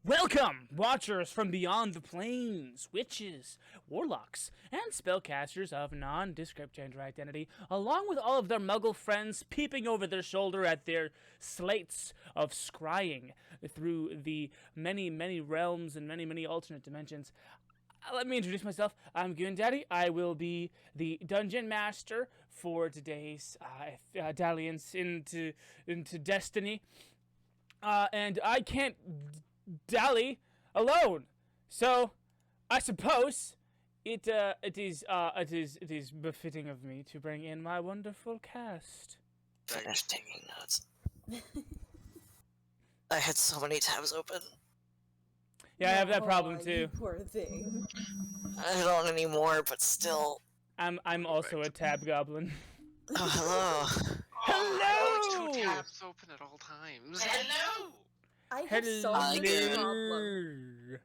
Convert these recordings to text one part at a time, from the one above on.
Welcome, watchers from beyond the plains, witches, warlocks, and spellcasters of nondescript gender identity, along with all of their muggle friends peeping over their shoulder at their slates of scrying through the many, many realms and many, many alternate dimensions. Let me introduce myself. I'm Goon Daddy. I will be the dungeon master for today's dalliance into destiny. And I can't dally alone, so I suppose it is befitting of me to bring in my wonderful cast. Finish taking notes. I had so many tabs open. Yeah, I have that problem too. You poor thing. I don't anymore, but still. I'm also a tab goblin. Oh, hello. Hello! Two tabs open at all times. Hello! I have Hello. solved this problem.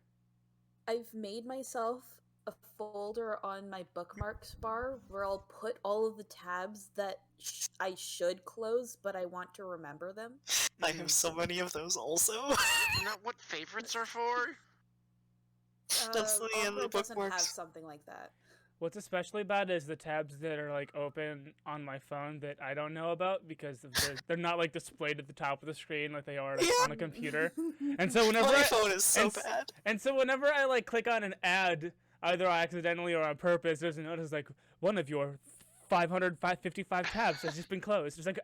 I've made myself a folder on my bookmarks bar where I'll put all of the tabs that I should close, but I want to remember them. I have so many of those also. Isn't that what favorites are for? That's the end of the doesn't have bookmarks. something like that. What's especially bad is the tabs that are like open on my phone that I don't know about because they're not like displayed at the top of the screen like they are like, on a computer. And so whenever My phone is so bad. And so whenever I like click on an ad, either accidentally or on purpose, there's a notice like one of your 555 tabs has just been closed. It's like,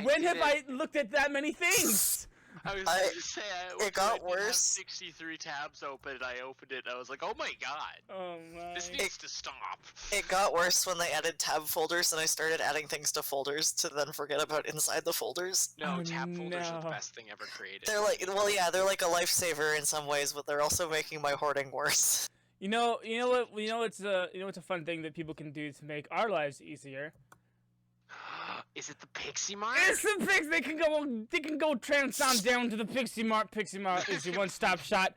when have I looked at that many things? I was going to say, it got worse. 63 tabs open, and I opened it, and I was like, oh my god. Oh my. This needs to stop. It got worse when they added tab folders, and I started adding things to folders to then forget about inside the folders. No, Oh, tab folders are the no. best thing ever created. They're like, well, yeah, they're like a lifesaver in some ways, but they're also making my hoarding worse. You know what's a fun thing that people can do to make our lives easier. Is it the Pixie Mart? It's the pigs. They can go trance on down to the Pixie Mart. Pixie Mart is your one-stop shop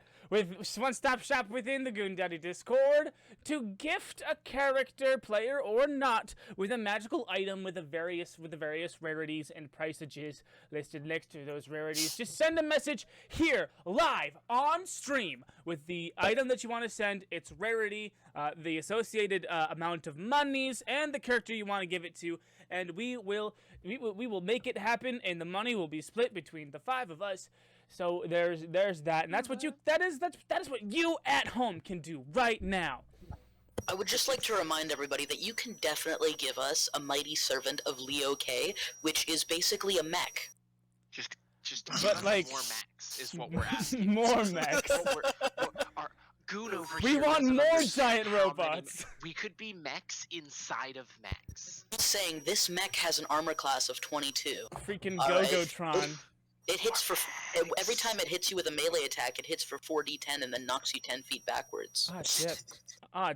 within the Goon Daddy Discord to gift a character, player or not, with a magical item with the various rarities and priceages listed next to those rarities. Just send a message here live on stream with the item that you want to send, its rarity, the associated amount of monies, and the character you want to give it to, and we will make it happen, and the money will be split between the 5 of us. So there's that, and that's what that is what you at home can do right now. I would just like to remind everybody that you can definitely give us a mighty servant of Leo K, which is basically a mech. Just But, like, more max is what we're asking. More mechs. Our Goon over We here want doesn't more understand giant how many- robots. We could be mechs inside of mechs. I'm saying this mech has an armor class of 22. Freaking Alright. Go-Go-Tron. It hits for every time it hits you with a melee attack, it hits for 4d10 and then knocks you 10 feet backwards.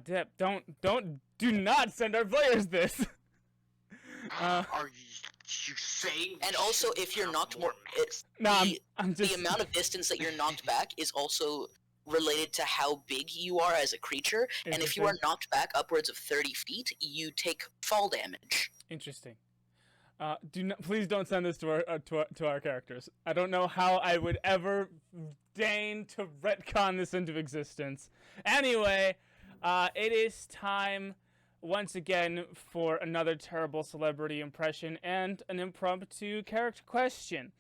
Dip. Do not send our players this. Are you saying? And also, if you're knocked more, I'm just. the amount of distance that you're knocked back is also related to how big you are as a creature. And if you are knocked back upwards of 30 feet, you take fall damage. Interesting. Please don't send this to our characters. I don't know how I would ever deign to retcon this into existence. Anyway, it is time once again for another terrible celebrity impression and an impromptu character question.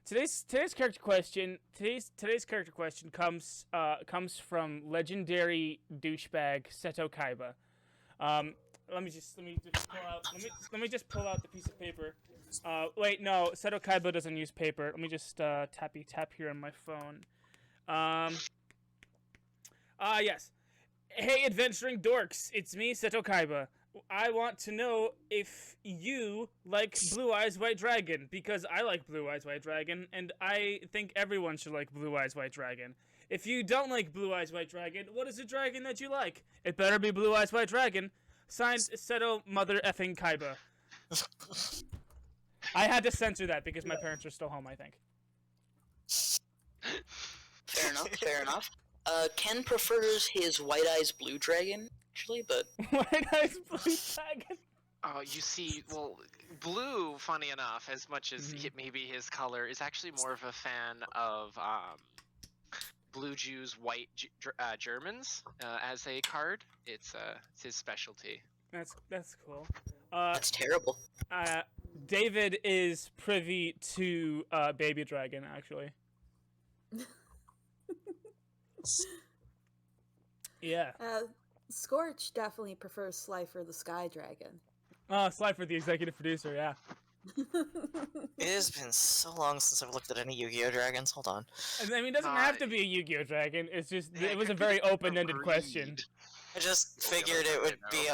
Today's character question comes from legendary douchebag Seto Kaiba. Let me just pull out the piece of paper. Wait, no, Seto Kaiba doesn't use paper. Let me just tap here on my phone. Yes. Hey, adventuring dorks, it's me, Seto Kaiba. I want to know if you like Blue Eyes White Dragon, because I like Blue Eyes White Dragon, and I think everyone should like Blue Eyes White Dragon. If you don't like Blue Eyes White Dragon, what is a dragon that you like? It better be Blue Eyes White Dragon. Signed, Seto Mother Effing Kaiba. I had to censor that because my parents are still home, I think. Fair enough. Ken prefers his White Eyes Blue Dragon, actually, but... White Eyes Blue Dragon? You see, well, Blue, funny enough, as much as maybe his color, is actually more of a fan of, Blue Jews, white Germans as a card. It's his specialty. That's cool. That's terrible. David is privy to Baby Dragon, actually. Yeah. Skortch definitely prefers Slifer the Sky Dragon. Oh, Slifer, the executive producer, yeah. It has been so long since I've looked at any Yu-Gi-Oh! Dragons. Hold on. I mean, it doesn't have to be a Yu-Gi-Oh! Dragon. It's just, it was a very open-ended question. I just figured it would be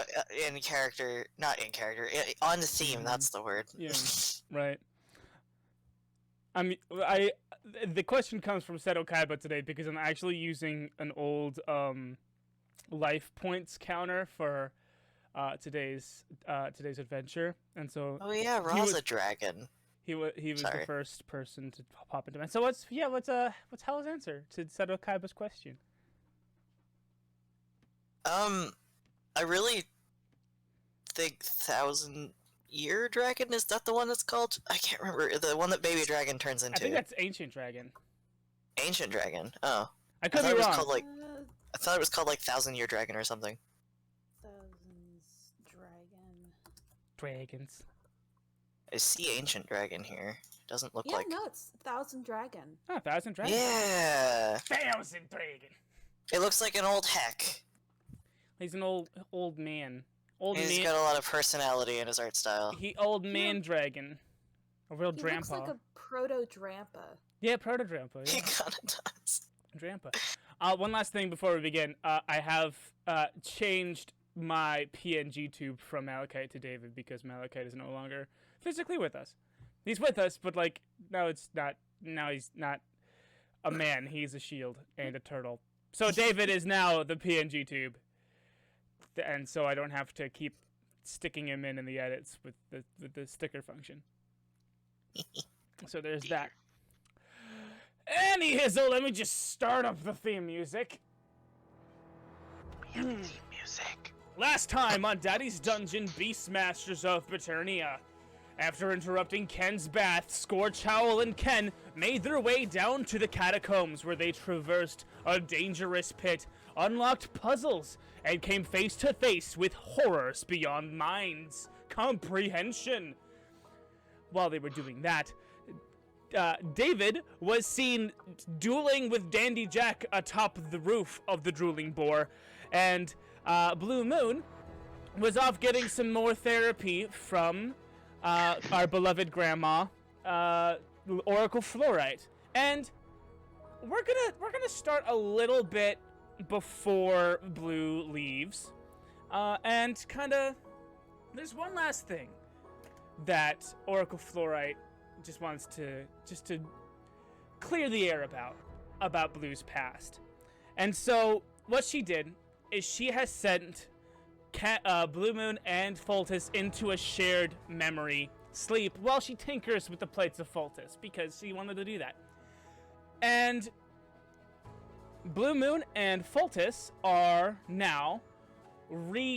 in character, not in character, on the theme. That's the word. Yeah, right. I mean, the question comes from Seto Kaiba today because I'm actually using an old life points counter for today's adventure, and so. Oh yeah, Ra's a dragon. He was the first person to pop into mind. So what's Howle's answer to Seto Kaiba's question? I really think 1,000-Year Dragon, is that the one that's called? I can't remember. The one that Baby Dragon turns into. I think that's Ancient Dragon. Ancient Dragon? Oh. I could be wrong. I thought it was called like 1,000-Year Dragon or something. Dragons. I see Ancient Dragon here. It doesn't look like... Yeah, no, it's 1,000 Dragon. Oh, 1,000 Dragon. Yeah! 1,000 Dragon. It looks like an old heck. He's an old man. He's got a lot of personality in his art style. Old man dragon. A real He Drampa. looks like a proto-Drampa. Yeah, proto-Drampa. Yeah. He kinda does. Drampa. One last thing before we begin. I have changed my PNG tube from Malachite to David because Malachite is no longer physically with us. He's with us, but like now he's not a man. He's a shield and a turtle. So David is now the PNG tube, and so I don't have to keep sticking him in the edits with the sticker function. So there's that. Anyhow, let me just start up the theme music. Theme music. Last time on Daddy's Dungeon, Beastmasters of Paternia. After interrupting Ken's bath, Skortch, Howle, and Ken made their way down to the catacombs where they traversed a dangerous pit, unlocked puzzles, and came face to face with horrors beyond mind's comprehension. While they were doing that, David was seen dueling with Dandy Jack atop the roof of the drooling boar, and Blu Moon was off getting some more therapy from our beloved grandma, Oracle Fluorite. And we're gonna start a little bit before Blue leaves, and kinda there's one last thing that Oracle Fluorite just wants to clear the air about Blue's past. And so what she did is she has sent Blu Moon and Foltus into a shared memory sleep while she tinkers with the plates of Foltus because she wanted to do that. And Blu Moon and Foltus are now redreaming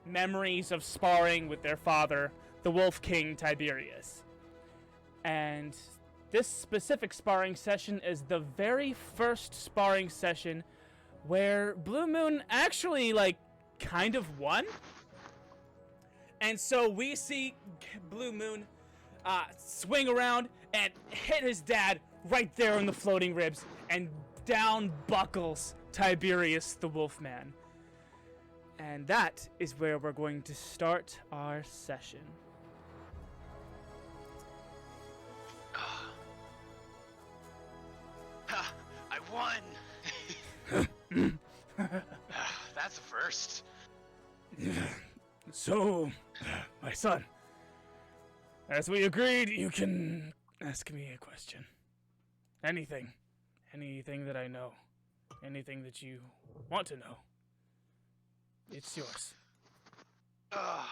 memories of sparring with their father, the Wolf King Tiberius. And this specific sparring session is the very first sparring session where Blu Moon actually, kind of won. And so we see Blu Moon swing around and hit his dad right there in the floating ribs, and down buckles Tiberius the Wolfman. And that is where we're going to start our session. I won! That's a first. So, my son, as we agreed, you can ask me a question. Anything that I know, anything that you want to know. It's yours. I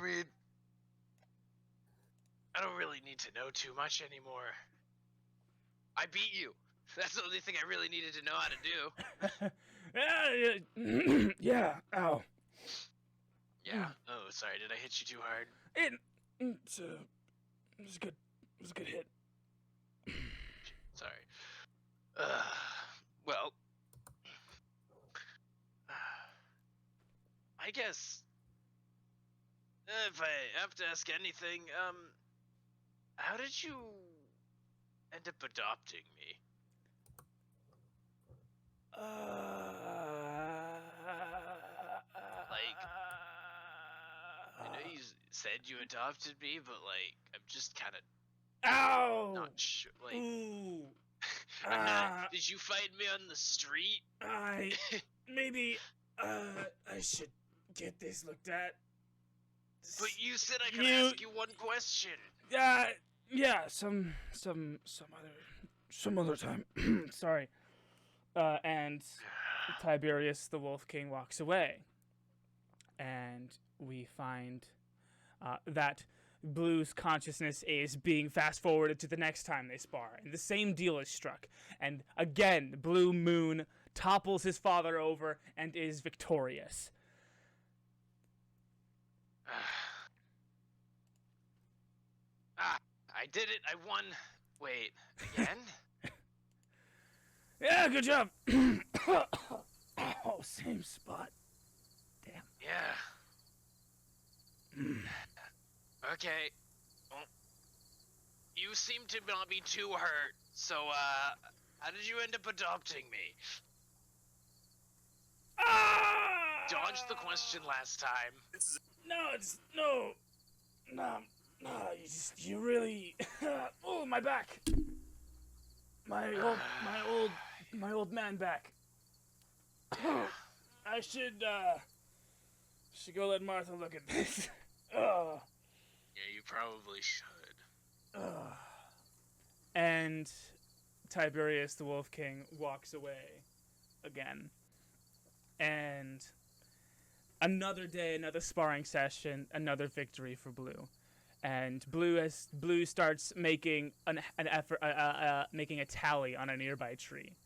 mean, I don't really need to know too much anymore. I beat you. That's the only thing I really needed to know how to do. Yeah, ow. Yeah. Oh, sorry. Did I hit you too hard? It was a good hit. Sorry. Well, I guess if I have to ask anything, how did you end up adopting me? I know you said you adopted me, but I'm just kind of Ow! not sure. Ooh. I'm not. Did you find me on the street? Maybe I should get this looked at. But you said I could ask you one question. Yeah, some other time. Sorry. And Tiberius the Wolf King walks away, and we find that Blue's consciousness is being fast forwarded to the next time they spar, and the same deal is struck. And again, Blu Moon topples his father over and is victorious. I did it. I won. Wait, again? Yeah, good job. Oh, same spot. Damn. Yeah. Okay. Well, you seem to not be too hurt, so, how did you end up adopting me? Dodged the question last time. No, you really, oh, my back. My old man back. I should go let Martha look at this. Yeah, you probably should. And Tiberius the Wolf King walks away again. And another day, another sparring session, another victory for Blue. And Blue starts making an effort, making a tally on a nearby tree,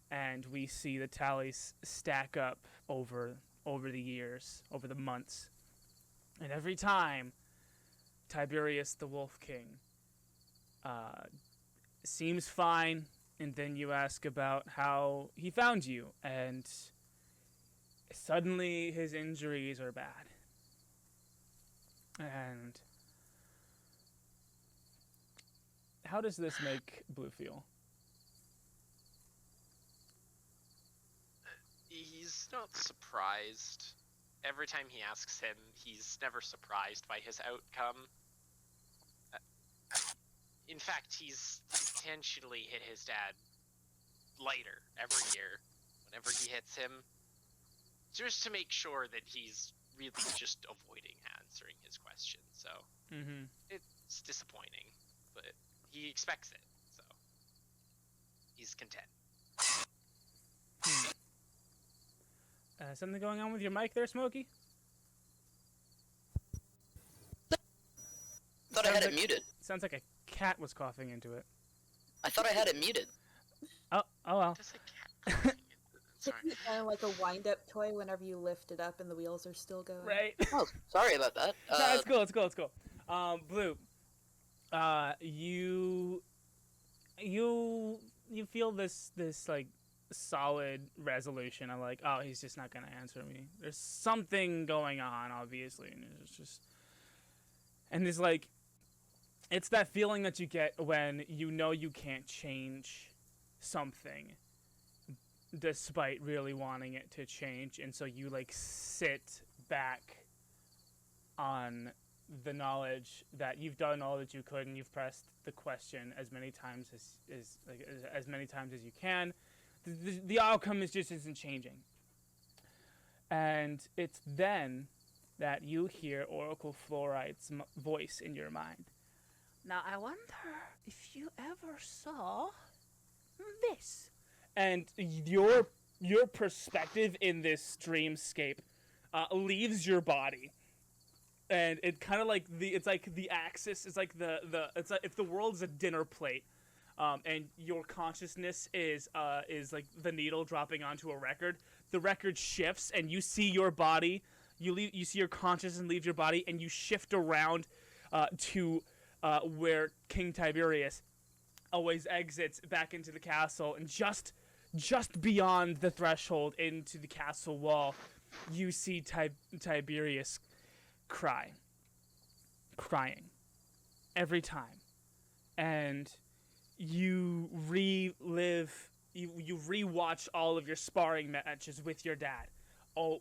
and we see the tallies stack up over the years, over the months, and every time Tiberius the Wolf King seems fine, and then you ask about how he found you, and suddenly his injuries are bad, and how does this make Blue feel? He's not surprised. Every time he asks him, he's never surprised by his outcome. In fact, he's intentionally hit his dad lighter every year whenever he hits him, just to make sure that he's really just avoiding answering his question. So it's disappointing, but he expects it, so he's content. Something going on with your mic there, Smokey? Thought I had it muted. Sounds like a cat was coughing into it. I thought I had it muted. Oh well. Just a cat coughing into it. Sorry. It's kind of like a wind-up toy whenever you lift it up and the wheels are still going. Right. Oh, sorry about that. No, it's cool. Blue, you feel this like solid resolution of like, oh, he's just not gonna answer me. There's something going on, obviously, and it's like, it's that feeling that you get when you know you can't change something despite really wanting it to change, and so you like sit back on the knowledge that you've done all that you could, and you've pressed the question as many times as many times as you can. The outcome isn't changing, and it's then that you hear Oracle Fluoride's voice in your mind. Now I wonder if you ever saw this, and your perspective in this dreamscape leaves your body. And it kind of like it's like the axis is like it's like if the world's a dinner plate, and your consciousness is like the needle dropping onto a record. The record shifts, and you see your body. You see your consciousness leave your body, and you shift around to where King Tiberius always exits back into the castle, and just beyond the threshold into the castle wall, you see Tiberius crying every time, and you rewatch all of your sparring matches with your dad,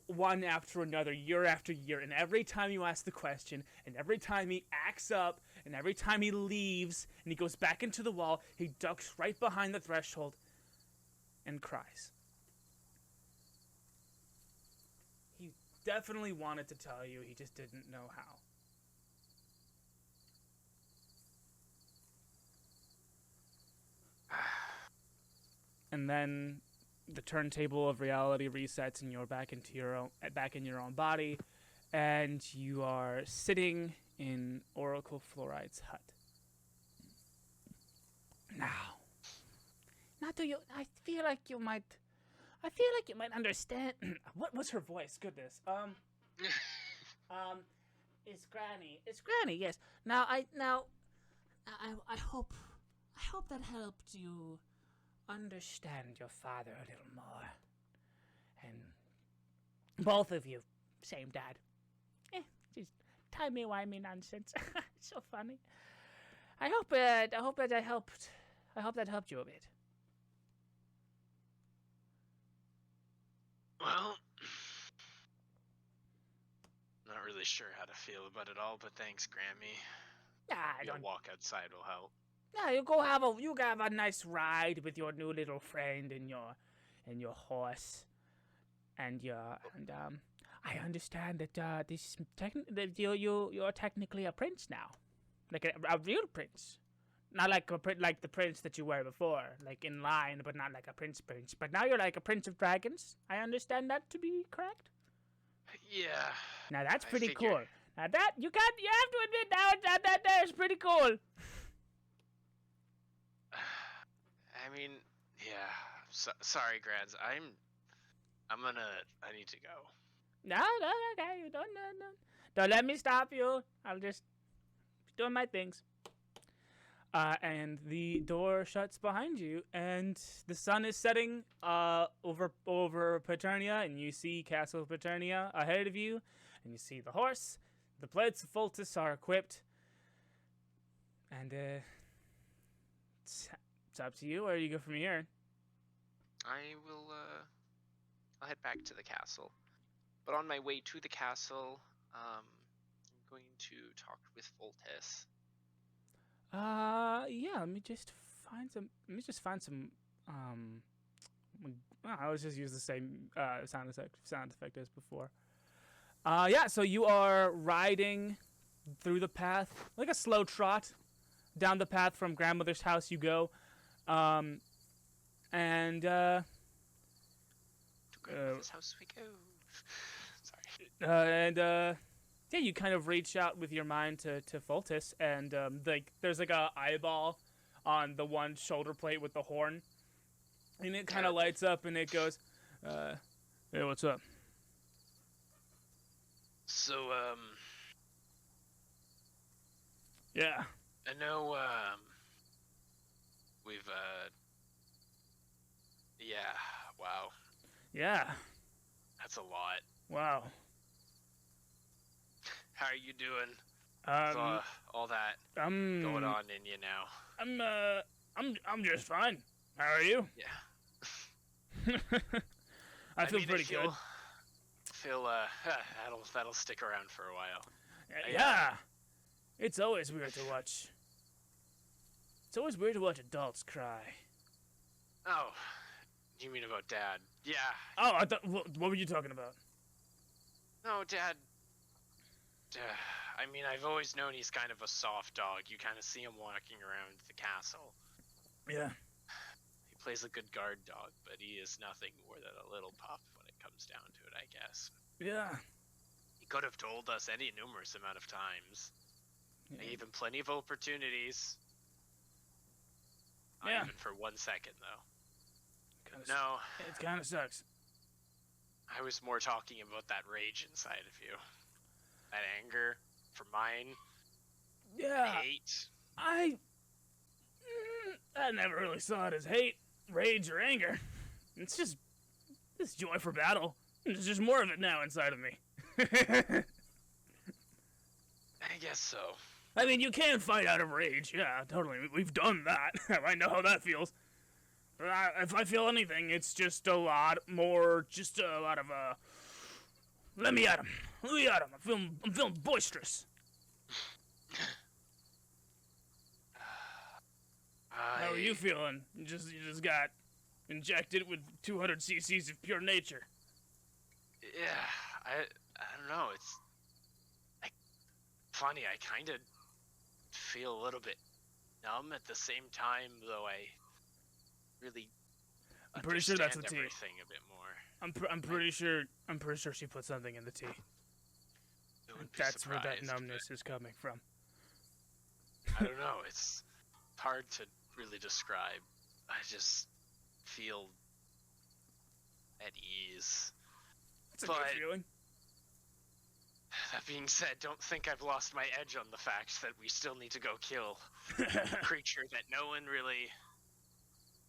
one after another, year after year, and every time you ask the question, and every time he acts up, and every time he leaves, and he goes back into the wall, he ducks right behind the threshold and cries. He definitely wanted to tell you, he just didn't know how. And then the turntable of reality resets, and you're back in your own body, and you are sitting in Oracle Fluoride's hut. Now, I feel like you might understand. What was her voice? Goodness. It's Granny. Yes. Now I hope that helped you understand your father a little more. And both of you, same dad. Just timey-wimey nonsense. So funny. I hope that helped you a bit. Well, not really sure how to feel about it all, but thanks, Grammy. Maybe a walk outside will help. Yeah, you have a nice ride with your new little friend and your horse, and I understand that you're technically a prince now, like a real prince, not like like the prince that you were before, like in line, but not like a prince. But now you're like a prince of dragons. I understand that to be correct. Yeah. Now that's pretty cool. Now that you have to admit now that is pretty cool. I mean, yeah. Sorry, Grads. I need to go. No, okay. Don't let me stop you. I'll just be doing my things. And the door shuts behind you, and the sun is setting over Paternia, and you see Castle Paternia ahead of you, and you see the horse. The plates of Fultus are equipped, and it's up to you. Where do you go from here? I'll head back to the castle. But on my way to the castle, I'm going to talk with Fultus. Yeah, let me just find some, let's just use the same, sound effect as before. Yeah, so you are riding through the path, like a slow trot, down the path from grandmother's house you go, to grandmother's house we go. Sorry. Yeah, you kind of reach out with your mind to Fultus, and there's like a eyeball on the one shoulder plate with the horn, and it kind of lights up, and it goes, "Hey, what's up?" So, yeah. I know, we've, yeah, wow. Yeah. That's a lot. Wow. How are you doing? Um, all that going on in you now. I'm just fine. How are you? Yeah. I feel pretty good. That'll stick around for a while. Yeah. It's always weird to watch. It's always weird to watch adults cry. Oh, you mean about Dad? Yeah. Oh, I thought. What were you talking about? No, Dad. I mean, I've always known he's kind of a soft dog. You kind of see him walking around the castle. Yeah. He plays a good guard dog, but he is nothing more than a little pup when it comes down to it, I guess. Yeah. He could have told us any numerous amount of times. Yeah. I gave him plenty of opportunities. Not even for 1 second, though. No. It kind of sucks. I was more talking about that rage inside of you. That anger for mine. Yeah. Hate. I never really saw it as hate, rage, or anger. It's just joy for battle. There's just more of it now inside of me. I guess so. I mean, you can fight out of rage. Yeah, totally. We've done that. I know how that feels. But if I feel anything, it's just a lot more, just a lot of, let me at him. Let me at him. I'm feeling boisterous. How are you feeling? You just got injected with 200 cc's of pure nature. Yeah, I don't know. It's funny. I kind of feel a little bit numb at the same time, though I really I'm pretty sure that's the tea. Everything a bit more. I'm pretty sure she put something in the tea. That's where that numbness is coming from. I don't know. It's hard to really describe. I just feel at ease. It's a good feeling. That being said, don't think I've lost my edge on the fact that we still need to go kill a creature that no one really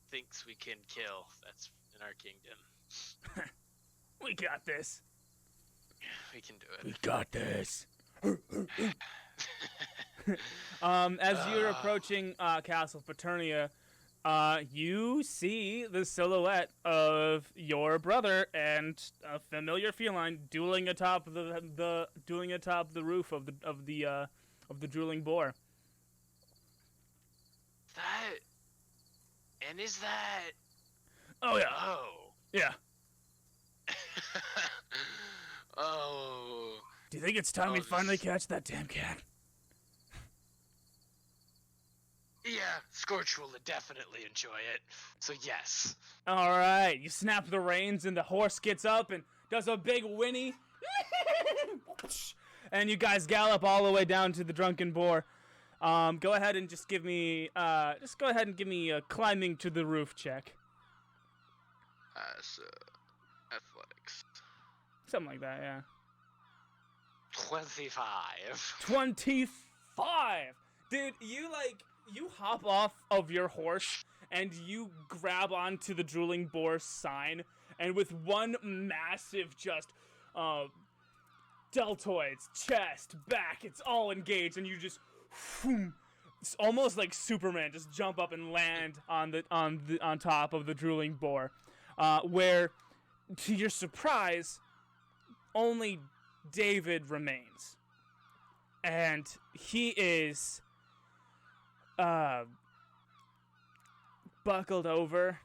thinks we can kill. That's in our kingdom. We got this. We can do it. We got this. As you're approaching Castle Paternia, you see the silhouette of your brother and a familiar feline dueling atop the roof of the drooling boar. Is that? Oh yeah. Oh. Yeah. Oh. Do you think it's time we finally catch that damn cat? Yeah, Skortch will definitely enjoy it. So yes. All right, you snap the reins and the horse gets up and does a big whinny. And you guys gallop all the way down to the drunken boar. Go ahead and just give me a climbing to the roof check. So athletics. Something like that, yeah. 25. 25! Dude, you hop off of your horse and you grab onto the drooling boar sign, and with one massive deltoids, chest, back, it's all engaged, and you just it's almost like Superman, just jump up and land on top of the drooling boar, where, to your surprise, only David remains, and he is buckled over.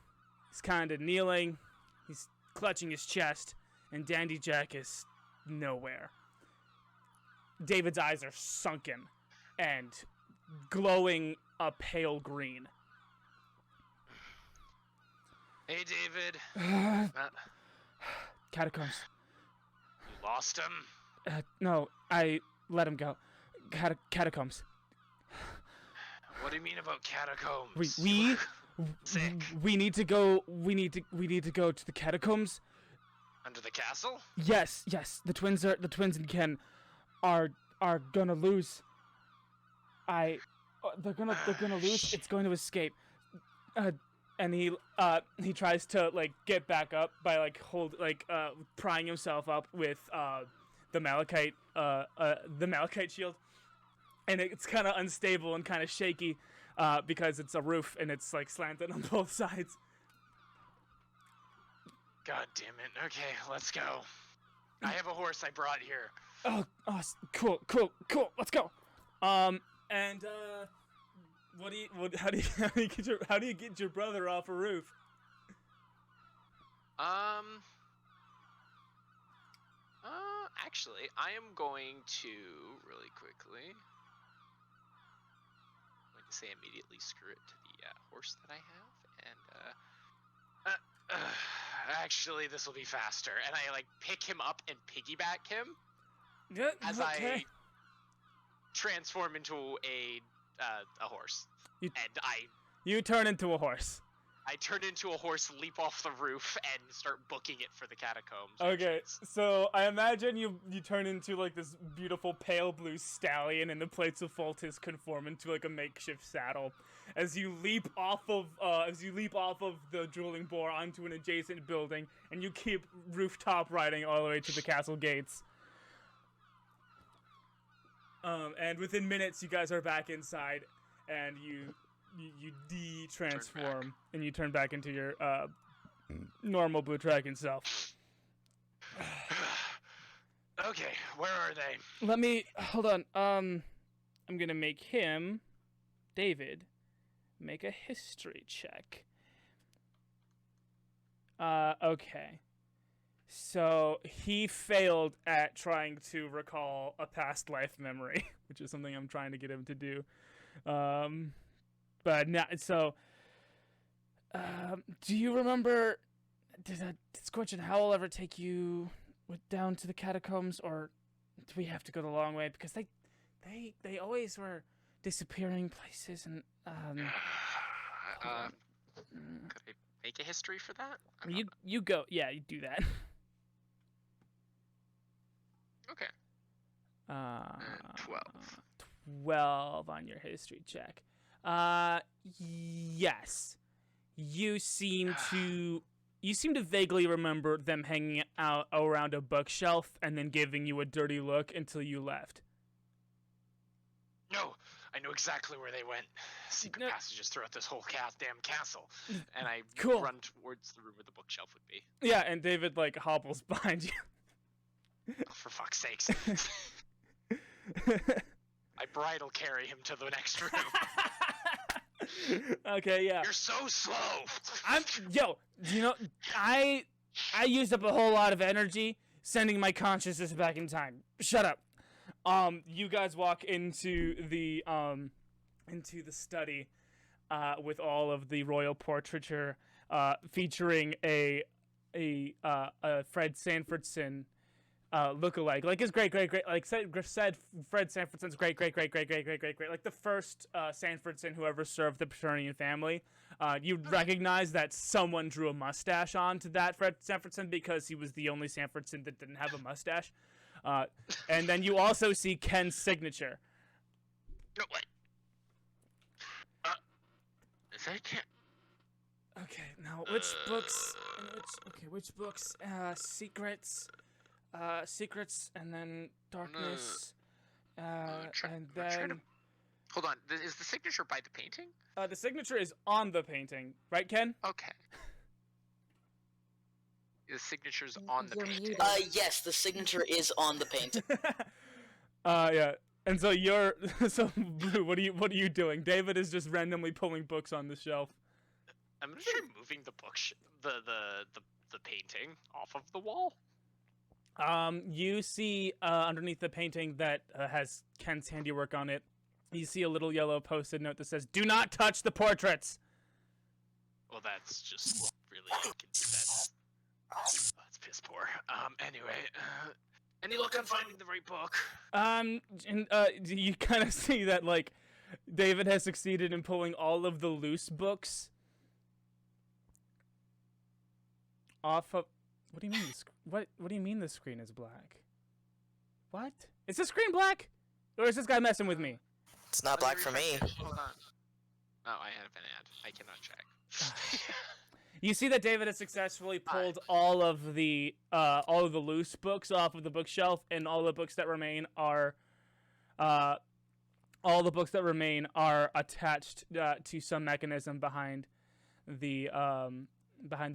He's kind of kneeling. He's clutching his chest, and Dandy Jack is nowhere. David's eyes are sunken and glowing a pale green. Hey, David. Catacombs. You lost him? No, I let him go. Catacombs. What do you mean about catacombs? We need to go. We need to go to the catacombs. Under the castle? Yes. The twins and Ken are gonna lose. They're gonna lose. It's going to escape. And he tries to get back up by prying himself up with the malachite shield, and it's kind of unstable and kind of shaky because it's a roof and it's slanted on both sides. God damn it. Okay, let's go. I have a horse I brought here. Oh, cool. Let's go. How do you get your brother off a roof? Actually, I am going to really quickly. I'm going to say immediately screw it to the horse that I have, and actually, this will be faster. And I pick him up and piggyback him as I transform into a horse. You turn into a horse. I turn into a horse, leap off the roof, and start booking it for the catacombs. Okay, so I imagine you turn into like this beautiful pale blue stallion, and the plates of Foltis conform into like a makeshift saddle. As you leap off of the drooling boar onto an adjacent building, and you keep rooftop riding all the way to the castle gates. And within minutes, you guys are back inside, and you de-transform, and you turn back into your normal blue dragon self. Okay, where are they? Let me hold on. I'm gonna make him, David, make a history check. Okay. So he failed at trying to recall a past life memory, which is something I'm trying to get him to do. But now, so, do you remember? Did Skortch and Howle ever take you down to the catacombs, or do we have to go the long way? Because they always were disappearing places, and Could I make a history for that? you go. Yeah, you do that. Okay. 12. 12 on your history check. Yes. You seem to vaguely remember them hanging out around a bookshelf and then giving you a dirty look until you left. No, I know exactly where they went. Secret passages throughout this whole damn castle. And I run towards the room where the bookshelf would be. Yeah, and David, like, hobbles behind you. Oh, for fuck's sakes. I bridle carry him to the next room. Okay, yeah. You're so slow. I used up a whole lot of energy sending my consciousness back in time. Shut up. You guys walk into the study with all of the royal portraiture featuring a Fred Sanfordson lookalike, like his great, like said Fred Sanfordson's great, like the first Sanfordson who ever served the Paternian family. You'd recognize that someone drew a mustache onto that Fred Sanfordson because he was the only Sanfordson that didn't have a mustache. And then you also see Ken's signature. No, what? Is that Ken? Okay, now which books? Which books? Secrets, and then darkness, and then. Hold on, is the signature by the painting? The signature is on the painting, right, Ken? Okay. The signature's on the painting. Yes, the signature is on the painting. Yeah. And so so Blue, what are you doing? David is just randomly pulling books on the shelf. I'm gonna try moving the the painting off of the wall. You see underneath the painting that has Ken's handiwork on it, you see a little yellow post-it note that says, "Do not touch the portraits." Well, that's just really that's piss poor. Anyway, any luck on finding the right book? And you kind of see that like David has succeeded in pulling all of the loose books off of. What do you mean? What do you mean the screen is black? What? Is the screen black? Or is this guy messing with me? It's not black for me. Hold on. Oh, I have an ad. I cannot check. You see that David has successfully pulled all of the loose books off of the bookshelf, and all the books that remain are attached to some mechanism behind the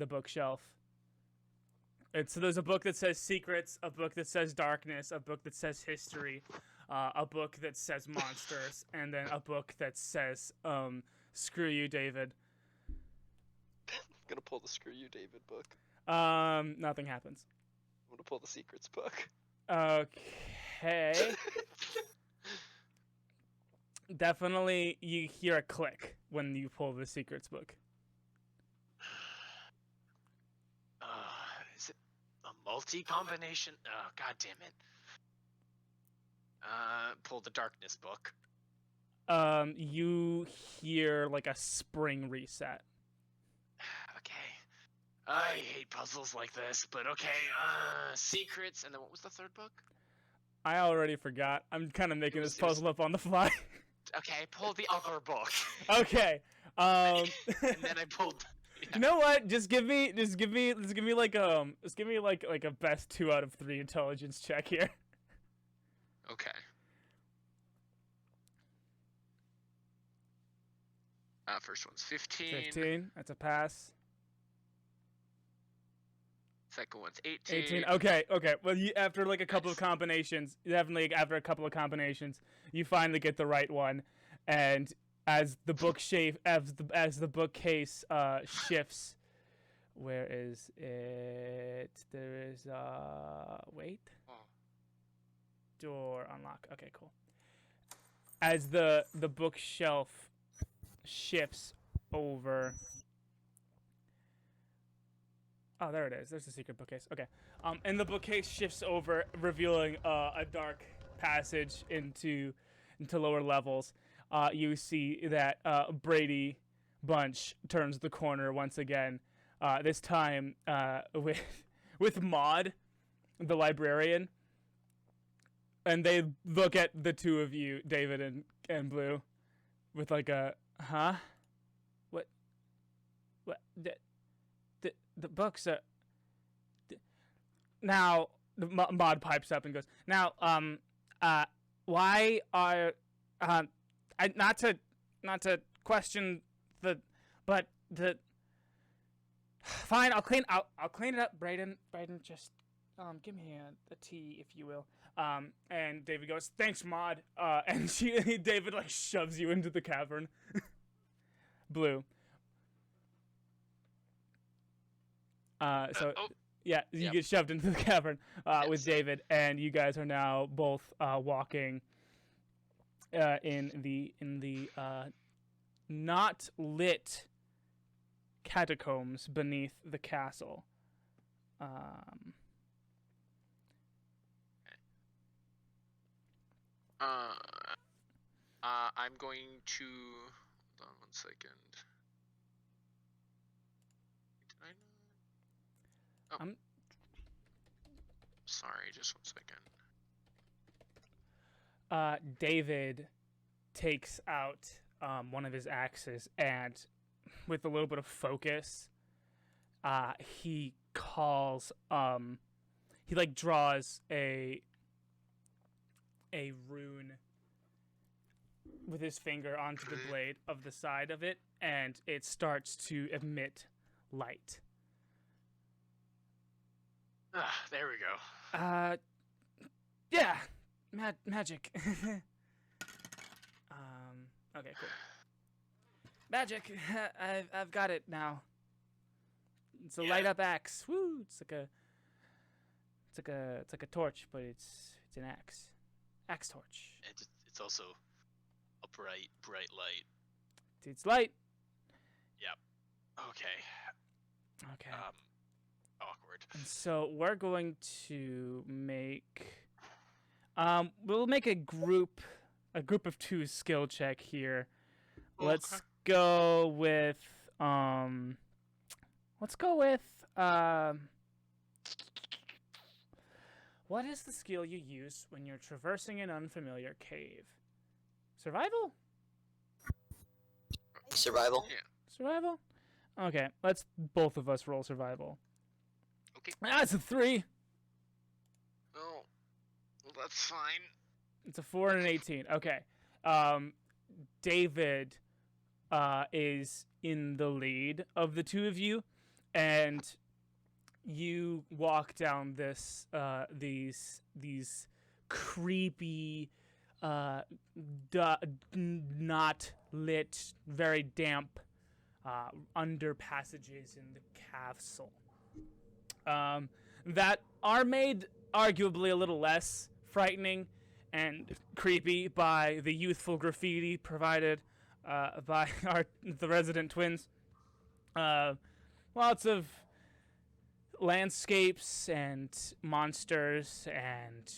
bookshelf. And so there's a book that says secrets, a book that says darkness, a book that says history, a book that says monsters, and then a book that says screw you, David. I'm gonna pull the Screw You, David book. Nothing happens. I'm gonna pull the Secrets book. Okay. Definitely you hear a click when you pull the Secrets book. Is it a multi-combination? Oh, god damn it. Pull the Darkness book. You hear like a spring reset. I hate puzzles like this, but okay. Secrets, and then what was the third book? I already forgot. I'm kind of making It was- this puzzle up on the fly. Okay, pull the other book. Okay. And then I pulled. You know what? Just give me like a best 2 out of 3 intelligence check here. Okay. First one's 15. 15. That's a pass. Second one's 18. 18. Okay. Well, after like a couple of combinations, definitely after a couple of combinations, you finally get the right one, and as the bookcase shifts, where is it? There is wait. Oh. Door unlock. Okay, cool. As the bookshelf shifts over. Oh, there it is. There's the secret bookcase. Okay. And the bookcase shifts over, revealing a dark passage into lower levels. You see that Brady Bunch turns the corner once again. This time with Maud, the librarian, and they look at the two of you, David and Blue, with like a What? The books are. Now, the Maud pipes up and goes, now, why are, not to question but fine, I'll clean it up, Brayden, just, give me a tea, if you will. And David goes, thanks, Maud, and David, like, shoves you into the cavern. Blue. Yeah, you get shoved into the cavern with David, and you guys are now both walking in the not lit catacombs beneath the castle. I'm going to. Hold on 1 second. Did I know? Oh. Sorry, just 1 second. David takes out one of his axes, and with a little bit of focus, he calls. He like draws a rune with his finger onto the blade of the side of it, and it starts to emit light. There we go. Yeah, magic. Okay, cool. Magic. I've got it now. It's a light up axe. Woo! It's like a torch, but it's an axe. Axe torch. It's also a bright light. It's light. Yep. Okay. Awkward. And so we're going to make we'll make a group of 2 skill check here. Okay. Let's go with what is the skill you use when you're traversing an unfamiliar cave? Survival? Survival. Yeah. Survival? Okay, let's both of us roll survival. Okay. That's a 3. Oh, well, that's fine. It's a 4 and an 18. Okay. David is in the lead of the 2 of you, and you walk down these creepy, not lit, very damp under passages in the castle that are made arguably a little less frightening and creepy by the youthful graffiti provided by the resident twins. Lots of landscapes and monsters, and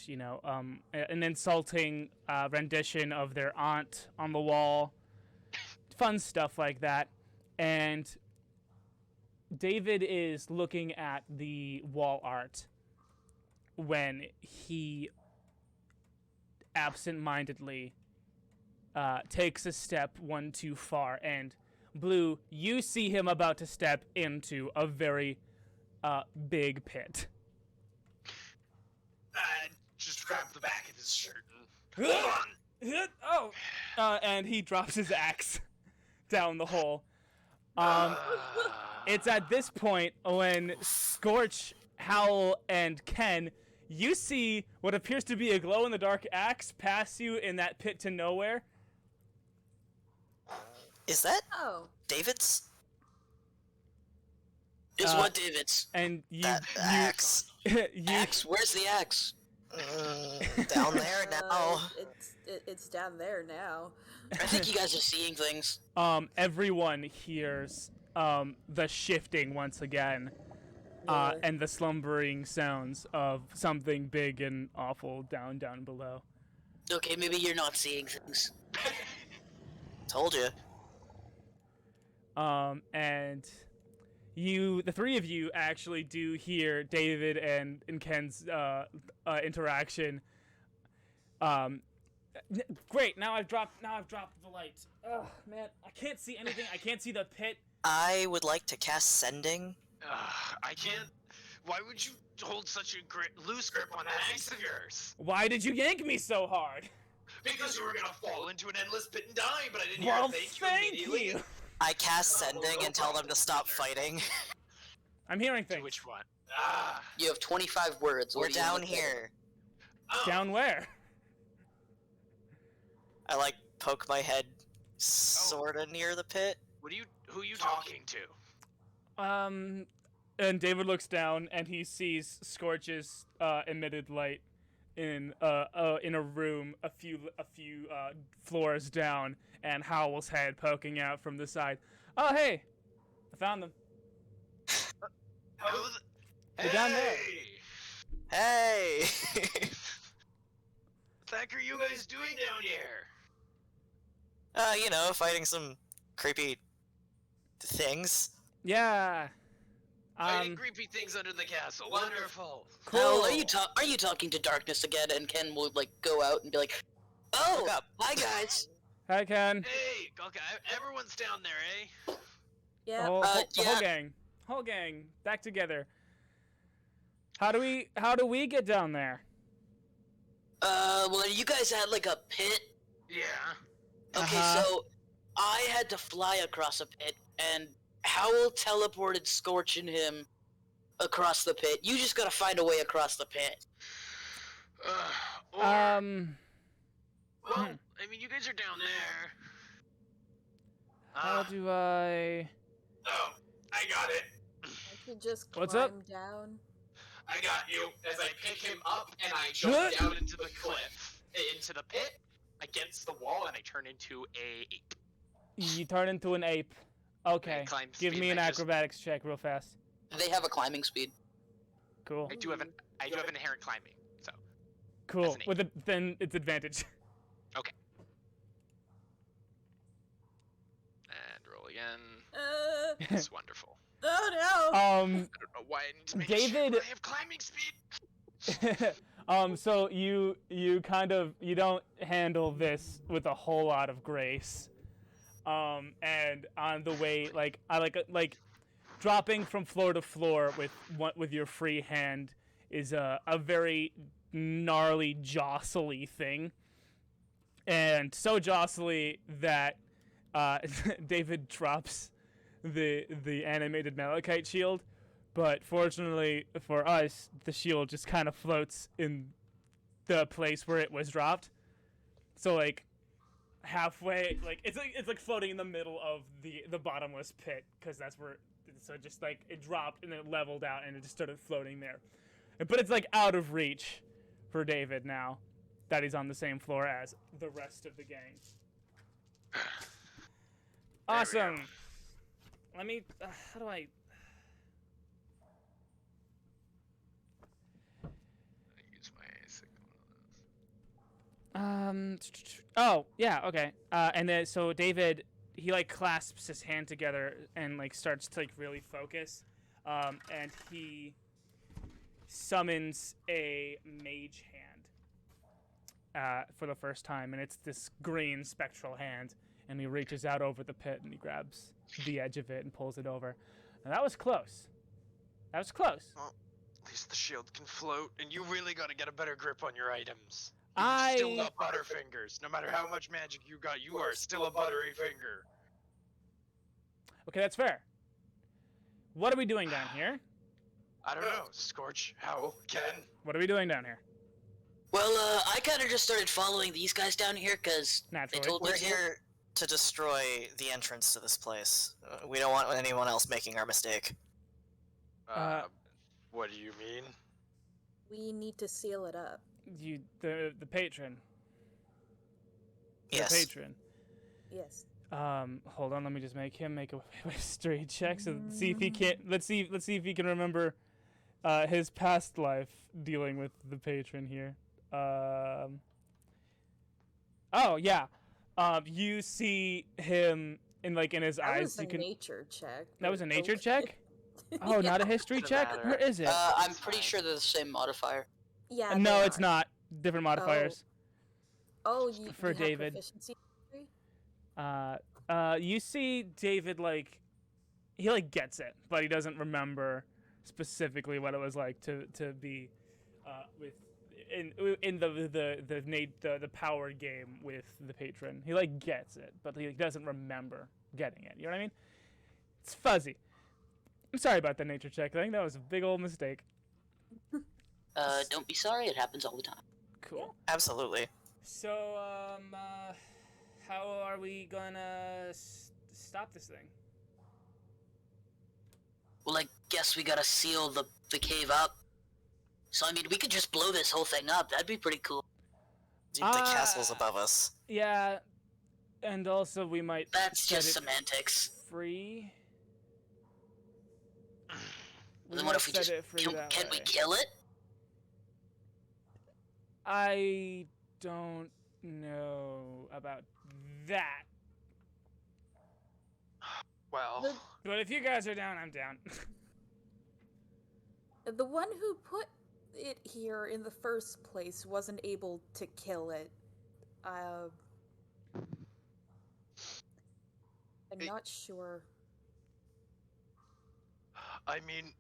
an insulting rendition of their aunt on the wall. Fun stuff like that. And David is looking at the wall art when he absent-mindedly takes a step one too far, and Blue, you see him about to step into a very big pit. Just grab the back of his shirt and hold on. And he drops his axe down the hole. It's at this point when Skortch, Howle, and Ken, you see what appears to be a glow-in-the-dark axe pass you in that pit to nowhere. Is that Oh. David's? Is what David's? And you, That axe. Axe? Where's the axe? Down there now. It's down there now. I think you guys are seeing things. Everyone hears the shifting once again, and the slumbering sounds of something big and awful down below. Okay, maybe you're not seeing things. Told you. And you, the three of you, actually do hear David and Ken's interaction. Great. Now I've dropped the light. Ugh, man, I can't see anything. I can't see the pit. I would like to cast Sending. I can't. Why would you hold such a loose grip on that axe of yours? Why did you yank me so hard? Because you were gonna fall into an endless pit and die, but I didn't Well, hear a thank immediately. you. I cast Sending and tell them to stop fighting. I'm hearing So things. which one? You have 25 words. We're What do you down look here. Oh, Down where? I like poke my head sorta near the pit. who are you talking to? And David looks down and he sees Skorch's emitted light in a room a few floors down, and Howle's head poking out from the side. Oh, hey, I found them. They're down there. Hey! What the heck are you guys doing down here? You know, fighting some creepy things. Yeah. Fighting creepy things under the castle. Wonderful. Cool. Howle, are you talking to darkness again? And Ken will like go out and be like, "Oh, Look up. hi guys." Hi, Ken. Hey, okay, everyone's down there, eh? The Yeah. whole, the whole yeah. whole gang, back together. How do we get down there? Well, you guys had like a pit. Yeah. Okay, Uh-huh. so I had to fly across a pit, and Howle teleported Skortch and him across the pit. You just gotta find a way across the pit. Or, Hmm. well, I mean, you guys are down there. How do I? Oh, I got it. I could just What's climb up? down. I got you. As I pick him up and I jump down into the cliff, into the pit, against the wall, and I turn into a ape. You turn into an ape. Okay. Climb Give speed, me an I just- acrobatics check real fast. They have a climbing speed. Cool. I do have inherent climbing, so Cool. an ape. With it, then it's advantage. okay. And roll again. It's wonderful. Oh no! I don't know why I need to make David- sure I have climbing speed. So you don't handle this with a whole lot of grace. And on the way, like dropping from floor to floor with your free hand is a very gnarly, jostly thing. And so jostly that David drops the animated malachite shield, but fortunately for us, the shield just kind of floats in the place where it was dropped. So like halfway, like it's like floating in the middle of the bottomless pit, because that's where. So just like it dropped and then it leveled out and it just started floating there. But it's like out of reach for David now that he's on the same floor as the rest of the gang. Awesome. Let me. How do I? Use my Oh yeah, okay. And then so David he like clasps his hand together and like starts to like really focus, and he summons a mage hand for the first time, and it's this green spectral hand, and he reaches out over the pit and he grabs the edge of it and pulls it over. And that was close. That was close. Well, at least the shield can float, and you really gotta get a better grip on your items. I You've still got butterfingers. No matter how much magic you got, you are still a buttery finger. Okay, that's fair. What are we doing down here? I don't know, Skortch, Howle, Ken. What are we doing down here? Well, I kind of just started following these guys down here because they Naturally. told me We're to. here to destroy the entrance to this place. We don't want anyone else making our mistake. What do you mean? We need to seal it up. The patron. Yes. The patron. Yes. Hold on, let me just make him make a history check so see if he can't. Let's see if he can remember his past life dealing with the patron here. Oh yeah. You see him in his That eyes. was a You can. nature check. That was a but nature okay. check. Oh, not a history Doesn't check. matter. Where is it? I'm pretty sure they're the same modifier. Yeah. No, they it's are. not. Different modifiers. Oh, you For you have David. proficiency? You see David he gets it, but he doesn't remember specifically what it was like to be with in the power game with the patron. He gets it, but he doesn't remember getting it. You know what I mean? It's fuzzy. I'm sorry about that nature check thing. That was a big old mistake. Don't be sorry, it happens all the time. Cool. Absolutely. So, how are we gonna stop this thing? Well, I guess we gotta seal the cave up. So, I mean, we could just blow this whole thing up. That'd be pretty cool. Dude, the castle's above us. Yeah, and also we might That's set just it semantics. free. Then what if we set just... it free Can that we way. kill it? I don't know about that. Well, But if you guys are down, I'm down. The one who put it here in the first place wasn't able to kill it. I'm not sure. I mean,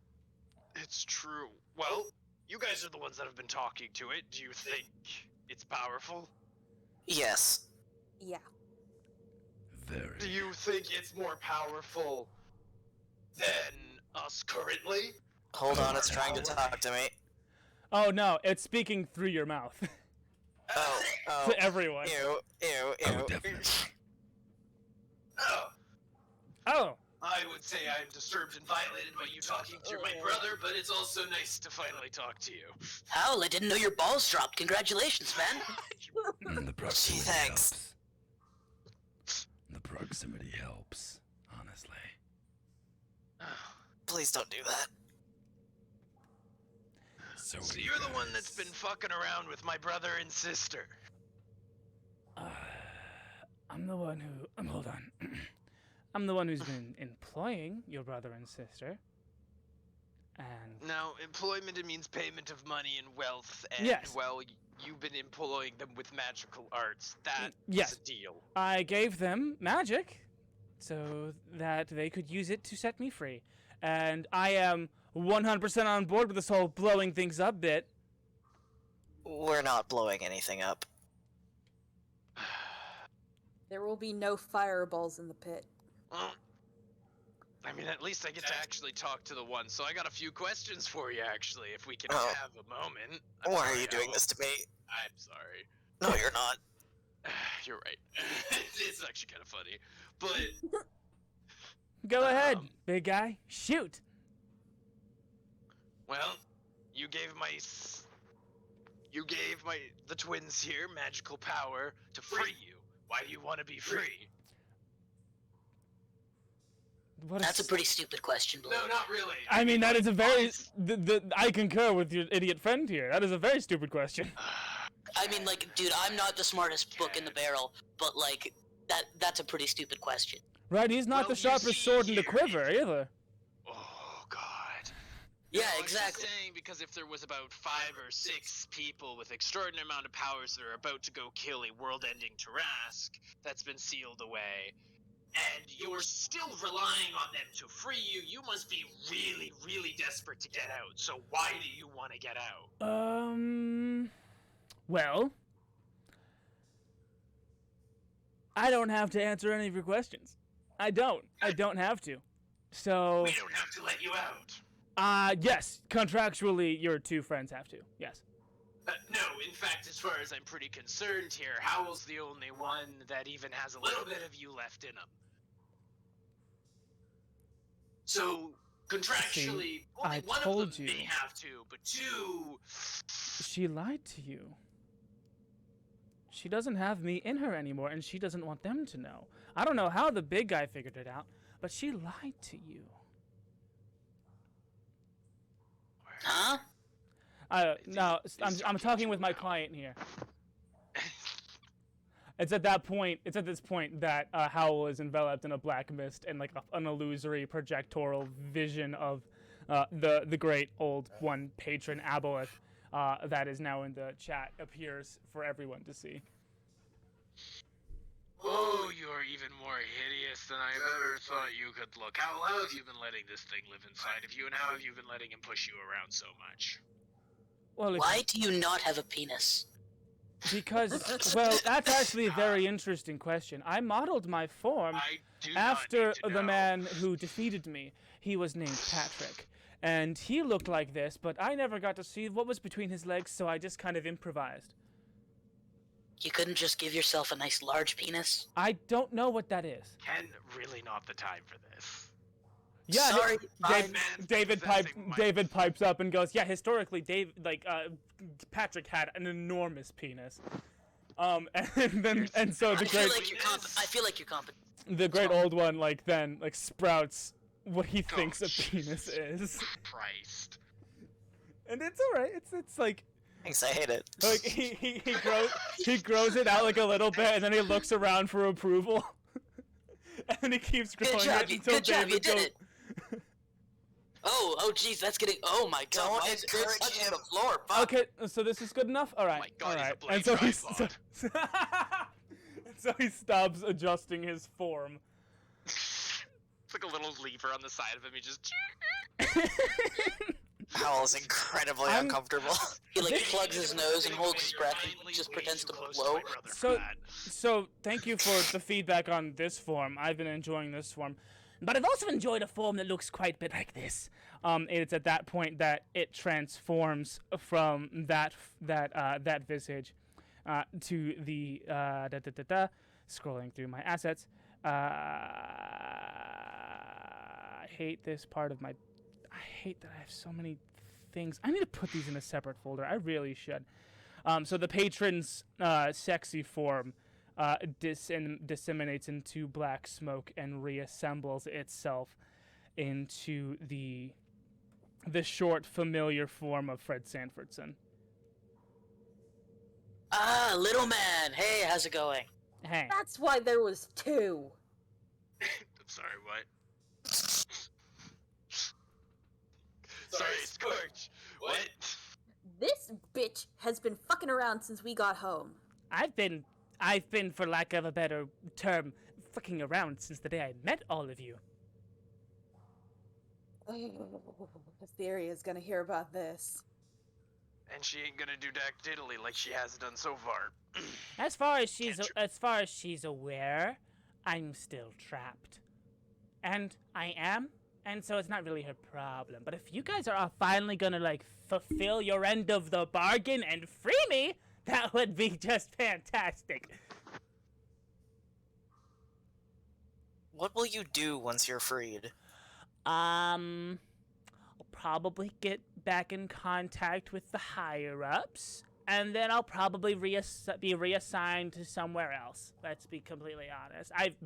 it's true. Well, you guys are the ones that have been talking to it. Do you think it's powerful? Yes. Yeah. Very. Do you think it's more powerful than us currently? Hold on, it's trying to talk to me. Oh no, it's speaking through your mouth Oh, to everyone. Ew, ew, Oh, ew. definitely. Oh, Oh, I would say I'm disturbed and violated by you talking to my brother, but it's also nice to finally talk to you. Howle, I didn't know your balls dropped. Congratulations, man. The proximity thanks. helps. The proximity helps, honestly. Please don't do that. So, So you're the one that's been fucking around with my brother and sister. I'm the one who. Hold on. I'm the one who's been employing your brother and sister. And Now, employment, it means payment of money and wealth, and, Yes. well, you've been employing them with magical arts. That yes. is a deal. I gave them magic so that they could use it to set me free. And I am 100% on board with this whole blowing things up bit. We're not blowing anything up. There will be no fireballs in the pit. Well, I mean, at least I get to actually talk to the one, so I got a few questions for you, actually, if we can Oh. have a moment. Why are you doing this to me? I'm sorry. No, you're not. You're right. It's actually kind of funny. But, Go ahead, big guy. Shoot. well, you gave the twins here magical power to free you. Why do you want to be free? What That's a pretty stupid question, Blue. No, not really. I mean, that is a very. I concur with your idiot friend here. That is a very stupid question. I mean, like, dude, I'm not the smartest book in the barrel, but, like, That's a pretty stupid question. Right, he's not Well, the you sharpest see sword in the here, quiver either. Oh God. Yeah, No, I was exactly. just saying because if there was about 5 or 6 people with extraordinary amount of powers that are about to go kill a world-ending tarrasque that's been sealed away, and you're still relying on them to free you, you must be really, really desperate to get out. So why do you want to get out? Well, I don't have to answer any of your questions. I don't have to. So, We don't have to let you out. yes, contractually, your 2 friends have to. Yes. No, in fact, as far as I'm pretty concerned here, Howle's the only one that even has a little bit of you left in him. So, contractually, only I one of told them you. may have to, but 2... She lied to you. She doesn't have me in her anymore, and she doesn't want them to know. I don't know how the big guy figured it out, but she lied to you. Huh? No, He's I'm talking with my client here. It's at this point that Howle is enveloped in a black mist and like an illusory projectoral vision of the great old one patron Aboleth that is now in the chat appears for everyone to see. Oh, you're even more hideous than I ever thought you could look. How have you been letting this thing live inside of you, and how have you been letting him push you around so much? Well, Why do you not have a penis? Because, well, that's actually a very interesting question. I modeled my form I do after not need to the know. man who defeated me. He was named Patrick, and he looked like this, but I never got to see what was between his legs, so I just kind of improvised. You couldn't just give yourself a nice large penis? I don't know what that is. Ken, really not the time for this. Yeah, Sorry, David pipes up and goes, "Yeah, historically, Patrick had an enormous penis." And so the I feel great, like you're competent. the great old one then sprouts what he thinks a jeez. penis is, Christ. and it's all right. It's like Thanks, I hate it. like he grows it out like a little bit, and then he looks around for approval, and he keeps growing it until Good job, you David did goes. it. Oh, jeez, that's getting. Oh my God! Don't Why is it encourage touching him. the floor? Fuck. Okay, so this is good enough. All right, my God, all he's a right. bloody And so tripod. so he stops adjusting his form. It's like a little lever on the side of him. He just. Howle's incredibly I'm- uncomfortable. He like plugs his nose and holds his breath and just pretends to blow. So thank you for the feedback on this form. I've been enjoying this form, but I've also enjoyed a form that looks quite a bit like this. It's at that point that it transforms from that visage to the scrolling through my assets. I hate this part of my. I hate that I have so many things. I need to put these in a separate folder. I really should. So the patron's sexy form disseminates into black smoke and reassembles itself into the short, familiar form of Fred Sanfordson. Ah, little man. Hey, how's it going? Hey. That's why there was 2. I'm sorry, what? Sorry, Skortch. What? This bitch has been fucking around since we got home. I've been, for lack of a better term, fucking around since the day I met all of you. Etherea's gonna hear about this. And she ain't gonna do Dak Diddly like she has done so far. As far as she's aware, I'm still trapped, and I am, and so it's not really her problem. But if you guys are finally gonna fulfill your end of the bargain and free me, that would be just fantastic. What will you do once you're freed? I'll probably get back in contact with the higher-ups, and then I'll probably be reassigned to somewhere else. Let's be completely honest. I've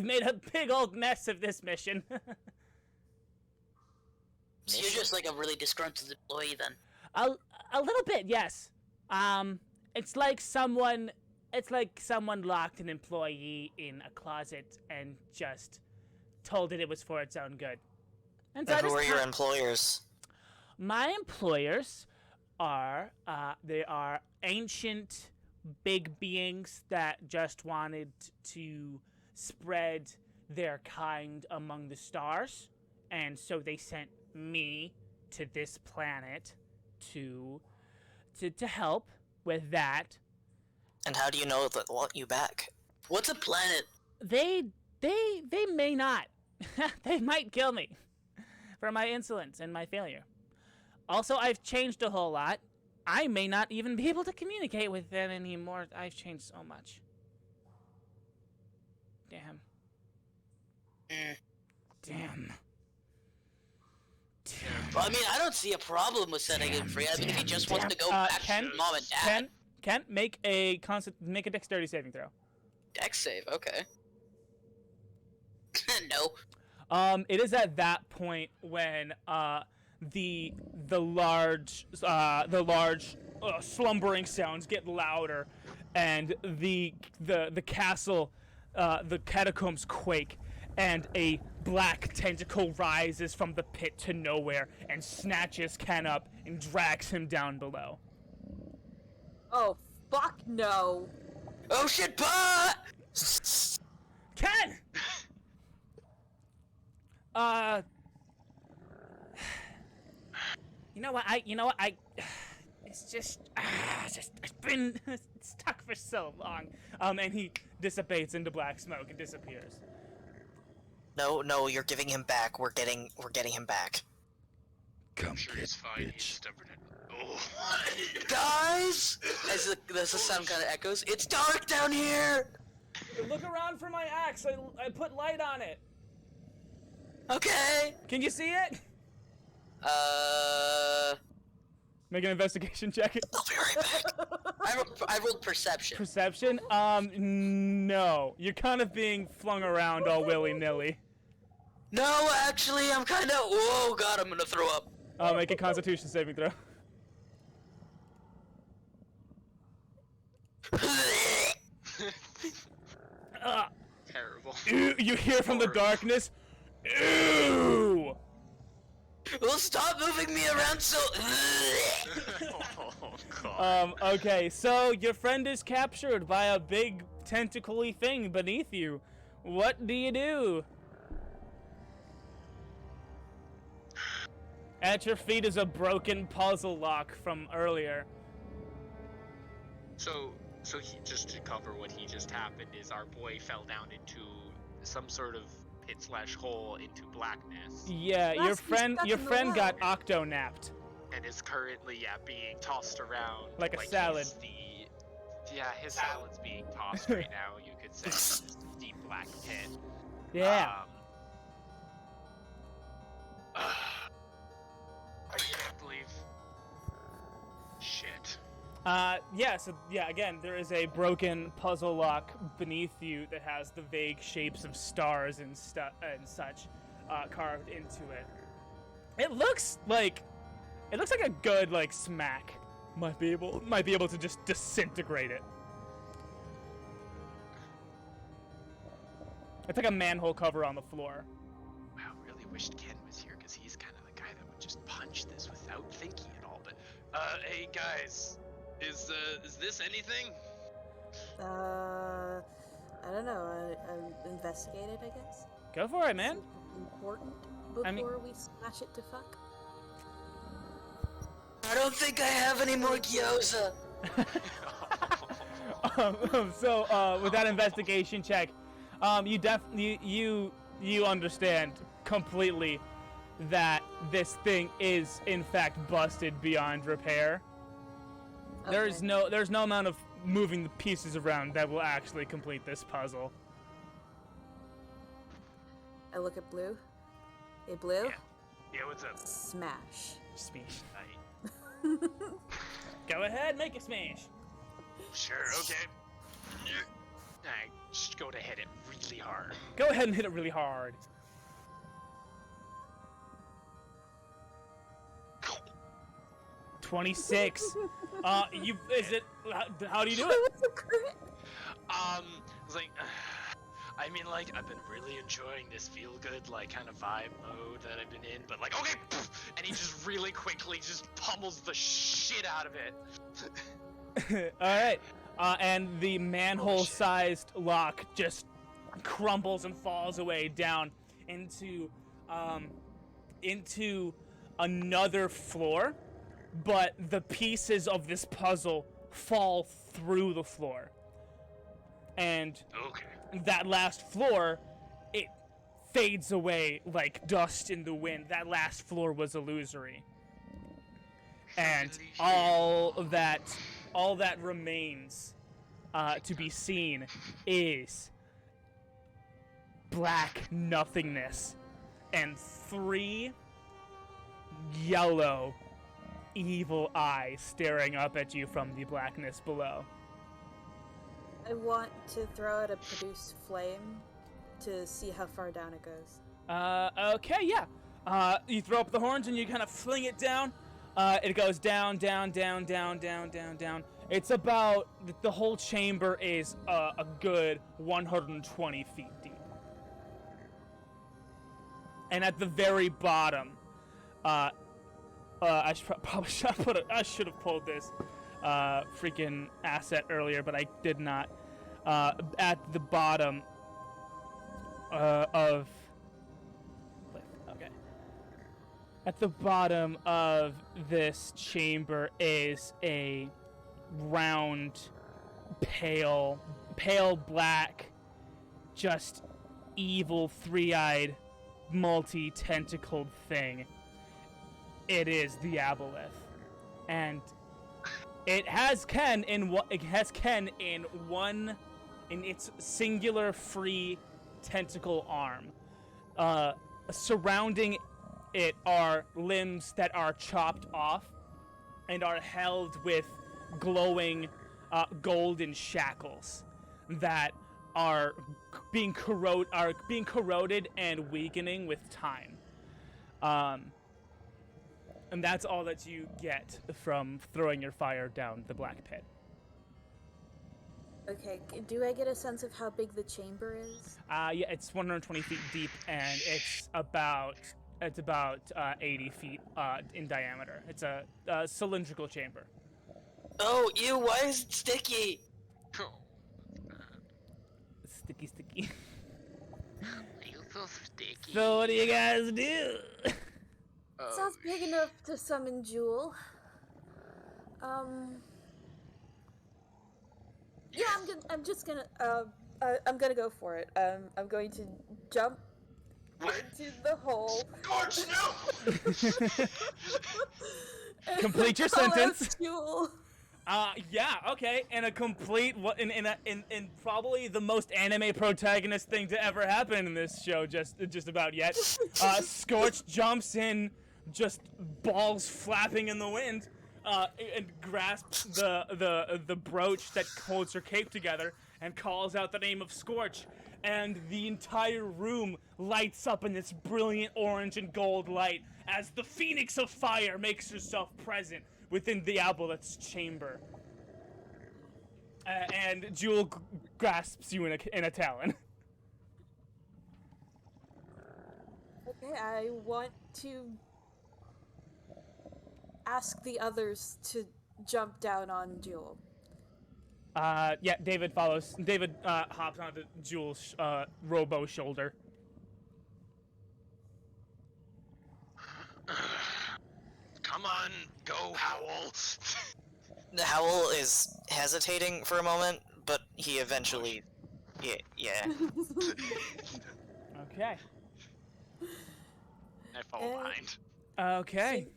made a big old mess of this mission. So you're just like a really disgruntled employee then. A little bit, yes. It's like someone it's like someone locked an employee in a closet and just told it was for its own good. And so And who are your employers? My employers are, they are ancient big beings that just wanted to spread their kind among the stars. And so they sent me to this planet to help with that. And how do you know that they want you back? What's a planet? They may not. They might kill me for my insolence and my failure. Also, I've changed a whole lot. I may not even be able to communicate with them anymore. I've changed so much. Damn. Damn. Well, I mean, I don't see a problem with setting him free. I mean, if he just wants to go back to mom and dad. Ken, make a dexterity saving throw. Dex save, okay. No. It is at that point when the large slumbering sounds get louder, and the castle, the catacombs quake, and a black tentacle rises from the pit to nowhere and snatches Ken up and drags him down below. Oh, fuck no. Oh shit, but Ken! You know what? It's just I've been stuck for so long. And he dissipates into black smoke and disappears. No, you're giving him back. We're getting him back. Come I'm sure get, he's fine. He's bitch. stubborn. Oh. guys, as the sound kind of echoes, it's dark down here. Look around for my axe. I put light on it. Okay. Can you see it? Make an investigation check. I'll be right back. I rolled perception. Perception? No. You're kind of being flung around all willy-nilly. No, actually, I'm kind of. Whoa, God, I'm gonna throw up. Make a Constitution saving throw. Terrible. You hear from the darkness. Ew! Well, stop moving me around so. Oh, God. Okay, so your friend is captured by a big tentacly thing beneath you. What do you do? At your feet is a broken puzzle lock from earlier. So he, just to cover what he just happened, is our boy fell down into some sort of pit/hole into blackness, Yeah, your Last we friend stuck in the got well. octo-napped. and is currently being tossed around Like a salad. His salad's being tossed right now. You could say in this deep black pit. Yeah. I can't believe. Shit. Again, there is a broken puzzle lock beneath you that has the vague shapes of stars and such carved into it. It looks like a good smack might be able to just disintegrate it. It's like a manhole cover on the floor. Wow, really wished Ken was here because he's kind of the guy that would just punch this without thinking at all. But hey guys, is this anything? I don't know. Investigate it, I guess. Go for it, man. Important before I mean- we smash it to fuck. I don't think I have any more gyoza. With that investigation check, you understand completely that this thing is in fact busted beyond repair. Okay. There's no amount of moving the pieces around that will actually complete this puzzle. I look at Blue. Hey, Blue. Yeah, what's up? Smash. Smash. Aye. Go ahead, make a smash. Sure, okay. Alright, just go to hit it really hard. Go ahead and hit it really hard. $26. How do you do it? What's the crit? I was like, I mean, like, I've been really enjoying this feel-good, like, kind of vibe mode that I've been in, but like, okay, and he just really quickly just pummels the shit out of it. All right, and the manhole-sized lock just crumbles and falls away down into another floor, but the pieces of this puzzle fall through the floor, and that last floor, it fades away like dust in the wind. That last floor was illusory, and all that remains to be seen is black nothingness and 3 yellow evil eyes staring up at you from the blackness below. I want to throw out a produce flame to see how far down it goes. Okay, yeah. You throw up the horns and you kind of fling it down. It goes down, down, down, down, down, down, down. It's about, the whole chamber is a good 120 feet deep. And at the very bottom, I should have pulled this freaking asset earlier, but I did not. At the bottom of this chamber is a round, pale black, just evil, 3-eyed, multi-tentacled thing. It is the aboleth, and it has Ken in its singular free tentacle arm. Surrounding it are limbs that are chopped off and are held with glowing golden shackles that are being corroded and weakening with time. And that's all that you get from throwing your fire down the black pit. Okay, do I get a sense of how big the chamber is? Yeah, it's 120 feet deep, and it's about 80 feet in diameter. It's a cylindrical chamber. Oh, ew, why is it sticky? Sticky. You're so sticky. So what do you guys do? Sounds big enough to summon Jewel. Yeah, I'm gonna go for it. I'm going to jump into the hole. Skortch, no! Complete your sentence. Jewel. Yeah, okay, and a complete in probably the most anime protagonist thing to ever happen in this show, just about yet. Skortch jumps in, just balls flapping in the wind, and grasps the brooch that holds her cape together, and calls out the name of Skortch, and the entire room lights up in this brilliant orange and gold light as the Phoenix of Fire makes herself present within the aboleth's chamber. And Jewel grasps you in a talon. Okay, I want to ask the others to jump down on Jewel. Yeah, David follows. David hops onto Jewel's robo shoulder. Come on, go, Howle. Howle is hesitating for a moment, but he eventually... Yeah. Okay. I fall behind. Okay.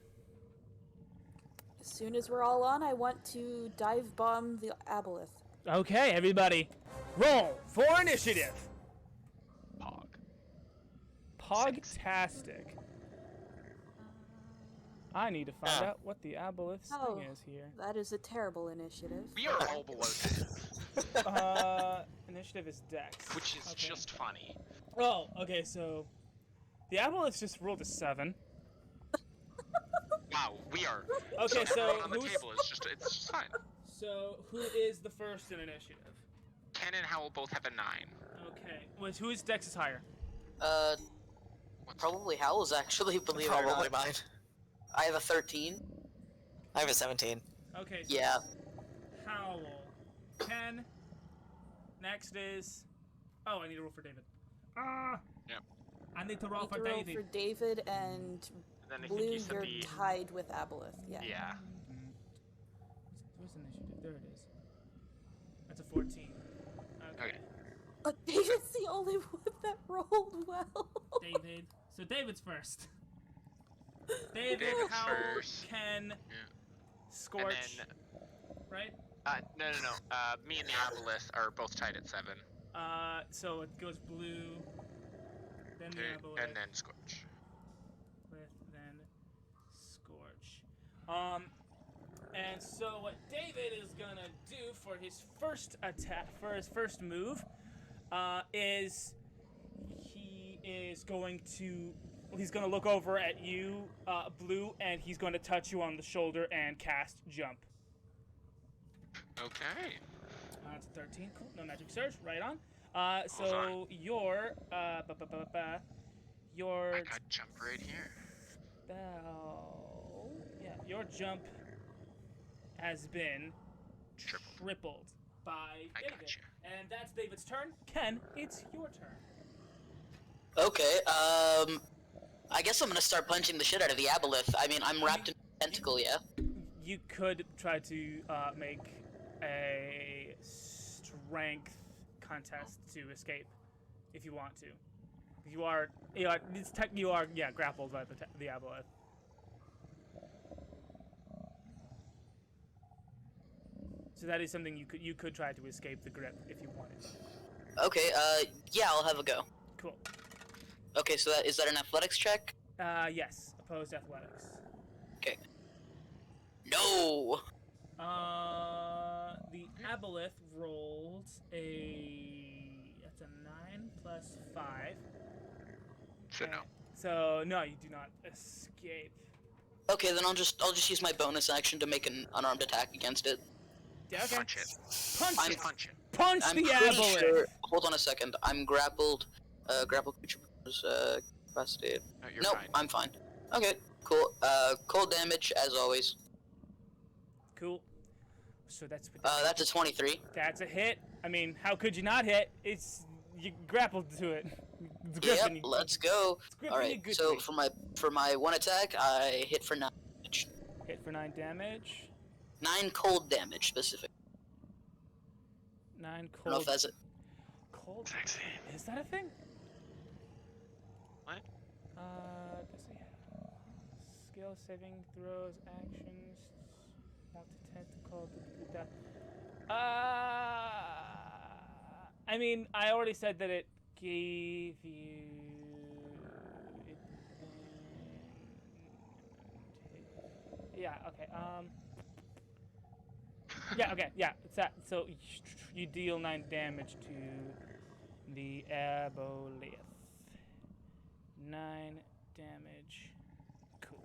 As soon as we're all on, I want to dive bomb the aboleth. Okay, everybody. Roll for initiative. Pogtastic. I need to find out what the aboleth's thing is here. That is a terrible initiative. We are all below 10. Initiative is Dex. Which is just funny. Oh, okay, so the aboleth's just rolled a 7. Wow, we are. Okay, so on the table, it's just fine. So who is the first in initiative? Ken and Howle both have a 9. Okay. Whose dex is higher? Probably Howl's actually, believe it or Probably not. mine. I have a 13. I have a 17. Okay. So Yeah. Howle. Ken. Next is. Oh, I need to roll for David. Yep. I need to roll Need for to roll David. for David and And then I think Blue. you said You're the. tied with Aboleth. Yeah. Yeah. Where's initiative? There it is. That's a 14. Okay. David's the only one that rolled well. David. So David's first. David, David's Howle, first. Ken, Skortch, And right? No. Me and the Aboleth are both tied at 7. So it goes Blue, then the Okay, Aboleth, and then Skortch. then Skorch. And so what David is gonna do for his first attack, for his first move, is he's gonna look over at you, Blue, and he's going to touch you on the shoulder and cast Jump. Okay. That's a 13. Cool. No magic surge. Right on. So Hold on. your your I got jump right here. spell. Yeah, your jump has been tripled by I David. gotcha. And that's David's turn. Ken, it's your turn. Okay, I guess I'm gonna start punching the shit out of the Aboleth. I mean, I'm wrapped in a tentacle, yeah? You could try to make a strength contest to escape if you want to. You are grappled by the Aboleth. So that is something you could try to escape the grip if you wanted. Okay, yeah, I'll have a go. Cool. Okay, so is that an athletics check? Yes. Opposed athletics. Okay. No! The Aboleth rolled that's a 9 plus 5. So no. So no, you do not escape. Okay, then I'll just use my bonus action to make an unarmed attack against it. Yeah, okay. Punch it. Punch it. Punch it. Punch I'm the pretty Aboleth. sure. Hold on a second. I'm grappled. Grappled creature capacity. No, you're Nope, fine. I'm fine. Okay, cool. Cold damage as always. Cool. So that's what That's a 23. that's a hit. I mean, how could you not hit? You grappled to it. It's Yep, gripping you. let's go. It's gripping All you right. good So way. for my one attack, I hit for 9 damage. Hit for 9 damage. 9 cold damage specific. 9 I don't know cold. if that's it. Cold. Sexy. Is that a thing? What? Does he have skill saving throws, actions, multi-tentacle, I mean, I already said that it gave you. Yeah. Okay. Yeah. Okay. Yeah. It's that. So you deal 9 damage to the Aboleth. 9 damage. Cool.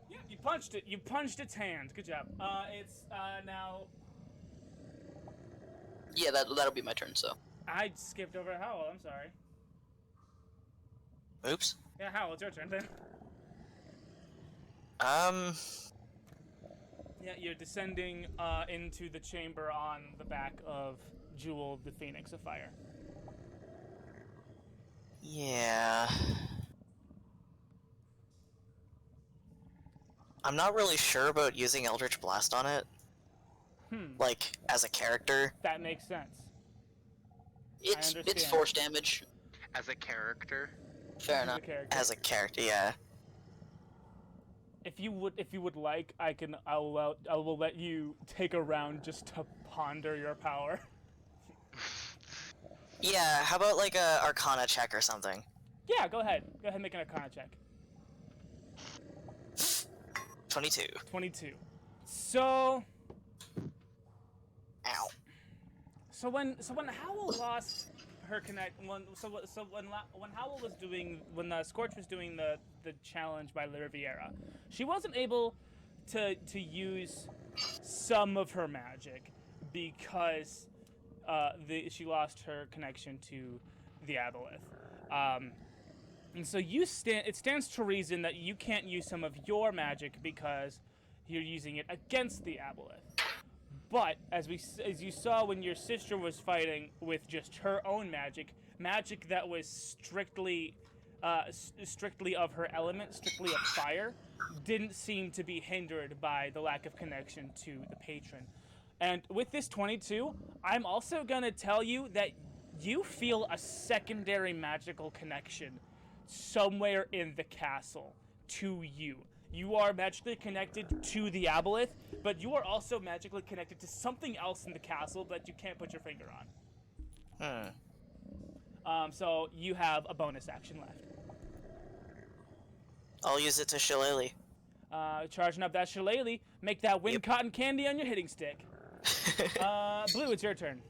Yeah, you punched it. You punched its hand. Good job. It's now. Yeah, that'll be my turn. So. I skipped over Howle. I'm sorry. Oops. Yeah, Howle, it's your turn then. Yeah, you're descending into the chamber on the back of Jewel, the Phoenix of Fire. Yeah. I'm not really sure about using Eldritch Blast on it. Like, as a character. That makes sense. It's understand. force damage. As a character. Fair As a enough. character. As a character, yeah. If you would like, I will let you take a round just to ponder your power. Yeah, how about like a Arcana check or something? Yeah, go ahead. Go ahead and make an Arcana check. 22. 22. So. Ow. So when Howle lost her connect, when Howle was doing, when Skortch was doing the challenge by La Riviera, she wasn't able to use some of her magic because she lost her connection to the aboleth. And so it stands to reason that you can't use some of your magic because you're using it against the aboleth. But as you saw when your sister was fighting with just her own magic that was strictly of her element, strictly of fire, didn't seem to be hindered by the lack of connection to the patron. And with this 22, I'm also gonna tell you that you feel a secondary magical connection somewhere in the castle to you. You are magically connected to the aboleth, but you are also magically connected to something else in the castle that you can't put your finger on. So you have a bonus action left. I'll use it to shillelagh. Charging up that shillelagh, make that wind cotton candy on your hitting stick. Blue, it's your turn.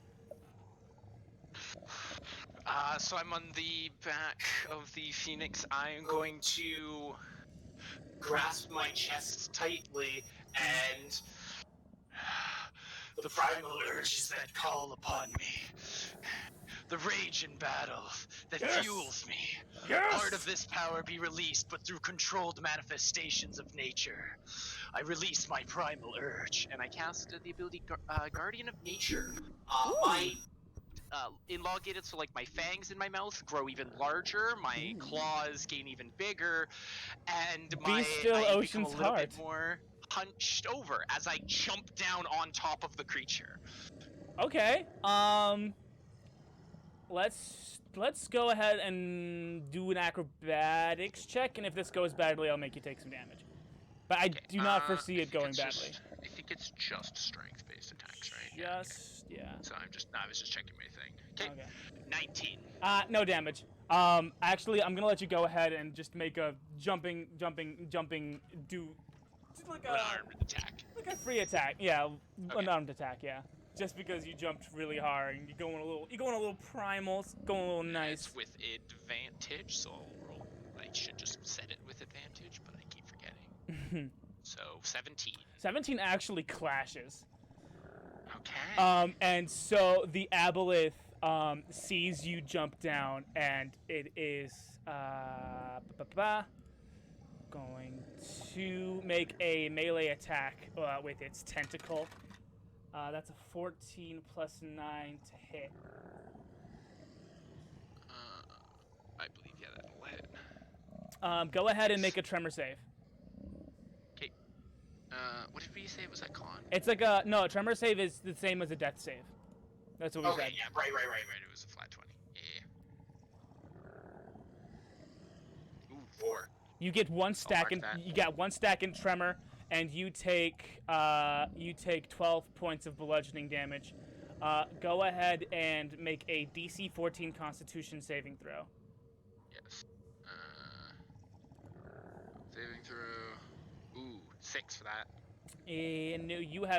So I'm on the back of the phoenix. I'm going to grasp my chest tightly and the primal urges that call upon me. The rage in battle that fuels me. Part of this power be released, but through controlled manifestations of nature. I release my primal urge, and I cast the ability Guardian of Nature. My elongated, so like my fangs in my mouth grow even larger, my claws gain even bigger, and I become a little bit more hunched over as I jump down on top of the creature. Okay. Let's go ahead and do an acrobatics check, and if this goes badly, I'll make you take some damage. But I do not foresee it going badly. I think it's just strength-based attacks, right? Yeah. So I was just checking my thing. Okay. 19. No damage. Actually, I'm gonna let you go ahead and just make a jumping, do like an armed attack. Like a free attack, yeah. Okay. An armed attack, yeah. Just because you jumped really hard and you're going a little primal, going a little nice. It's with advantage, so I'll roll. I should just set it with advantage, but I keep forgetting. So 17. 17 actually clashes. Okay. And so the aboleth sees you jump down, and it is going to make a melee attack with its tentacle. That's a 14 plus 9 to hit. I believe, yeah, that'll hit. Go ahead and make a tremor save. Okay. What did we say was that con? It's like a tremor save is the same as a death save. That's what we said. Okay, yeah, right. It was a flat 20. Yeah. Ooh, 4. You get one stack, and you got one stack in tremor, and you take 12 points of bludgeoning damage. Go ahead and make a DC 14 Constitution saving throw. Yes. Saving throw. Ooh, 6 for that. And you've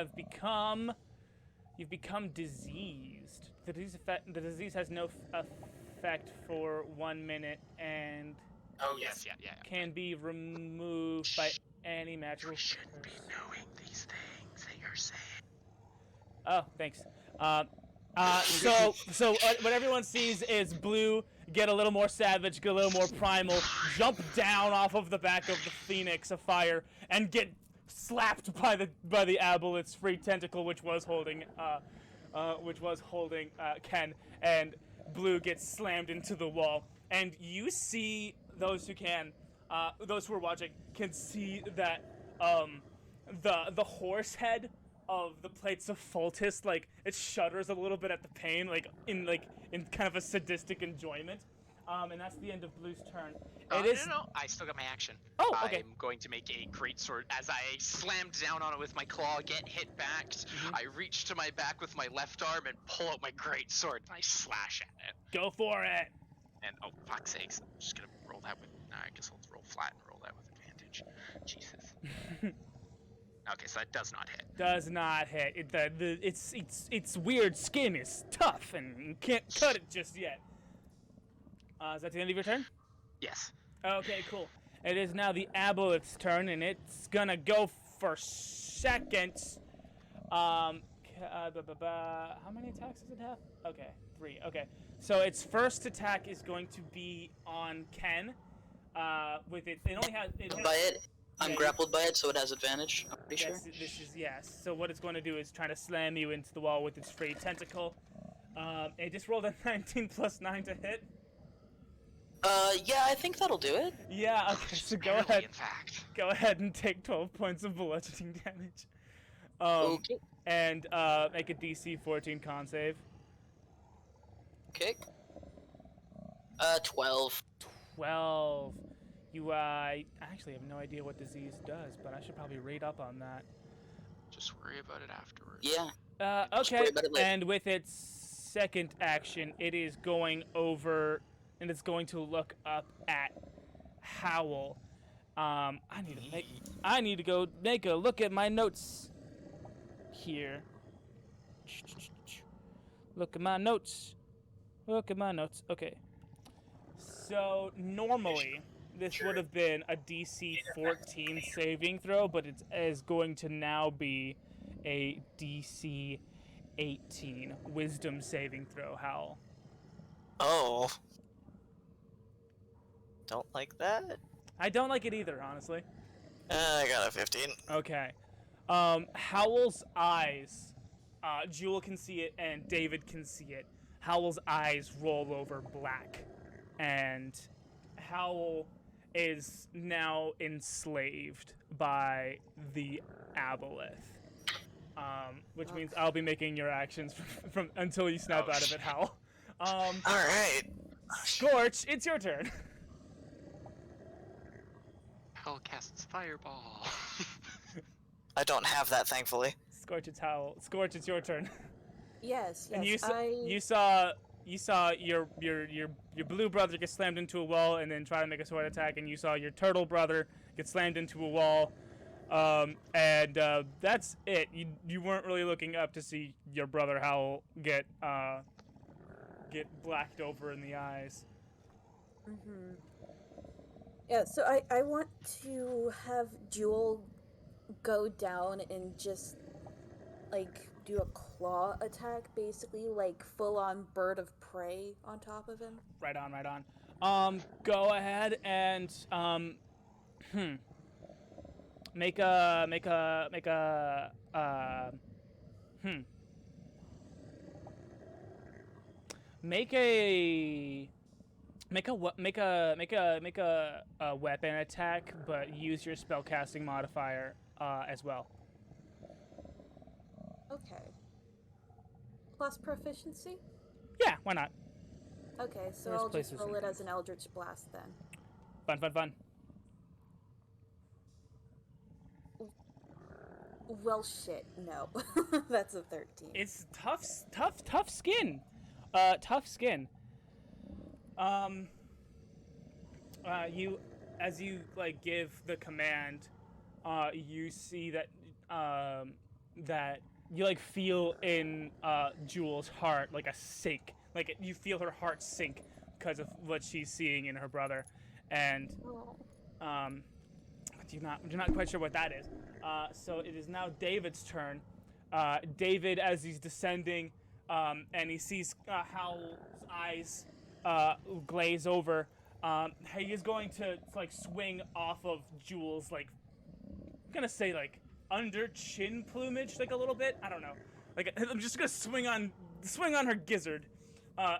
become diseased. The disease has no effect for 1 minute, and can be removed by any magical. We shouldn't be knowing these things that you're saying. Oh, thanks. So what everyone sees is Blue get a little more savage, get a little more primal, jump down off of the back of the phoenix of fire, and get slapped by the aboleth's free tentacle, which was holding Ken, and Blue gets slammed into the wall. And you see, those who are watching can see that the horse head of the plates of Fultus, like, it shudders a little bit at the pain, in kind of a sadistic enjoyment. And that's the end of Blue's turn. No, I still got my action. Oh, okay. I'm going to make a greatsword as I slammed down on it with my claw, get hit back. Mm-hmm. I reach to my back with my left arm and pull out my greatsword, and I slash at it. Go for it! And, oh, fuck's sakes, I'm just gonna roll that with... I guess I'll roll flat and roll that with advantage. Jesus. Okay, so that does not hit. Does not hit. Its weird skin is tough, and you can't cut it just yet. Is that the end of your turn? Yes. Okay, cool. It is now the aboleth's turn, and it's gonna go for second. How many attacks does it have? Okay, 3. Okay, so its first attack is going to be on Ken. With it only has. I'm grappled by it, so it has advantage. I'm pretty sure. This is yes. So what it's going to do is try to slam you into the wall with its free tentacle. It just rolled a 19 plus 9 to hit. Yeah, I think that'll do it. Yeah. Okay. So go ahead. Go ahead and take 12 points of bludgeoning damage. Okay. And make a DC 14 con save. Okay. 12. 12. You I actually have no idea what disease does, but I should probably read up on that. Just worry about it afterwards. Yeah. Okay. And with its second action, it is going over, and it's going to look up at Howle. I need to go make a look at my notes here. Look at my notes. Okay. So normally this would have been a DC 14 saving throw, but it is going to now be a DC 18 wisdom saving throw, Howle. Oh. Don't like that. I don't like it either, honestly. I got a 15. Okay. Howle's eyes, Jewel can see it and David can see it. Howle's eyes roll over black, and Howle is now enslaved by the aboleth. Which means I'll be making your actions from until you snap out of it, Howle. Alright. Skortch, it's your turn. Howle casts fireball. I don't have that, thankfully. Skortch, it's Howle. Skortch, it's your turn. Yes, And you I... saw your blue brother get slammed into a wall and then try to make a sword attack, and you saw your turtle brother get slammed into a wall, and that's it. You weren't really looking up to see your brother Howle get blacked over in the eyes. Mm-hmm. Yeah, so I want to have Jewel go down and just, like, do a claw attack, basically, like full-on bird of prey on top of him. Right on. Go ahead and make a weapon attack, but use your spellcasting modifier as well. Okay. Plus proficiency? Yeah, why not? Okay, so There's I'll just places roll and it as things. an Eldritch Blast then. Fun. Well, shit, no. That's a 13. It's tough skin. Tough skin. As you like give the command, you see that that you like feel in Jewel's heart like a sink, like you feel her heart sink because of what she's seeing in her brother, and you're not quite sure what that is. So it is now David's turn. David, as he's descending, and he sees Howle's eyes glaze over, he is going to like swing off of Jewel's, like, I'm gonna say like under chin plumage, like a little bit. I don't know. Like, I'm just gonna swing on her gizzard,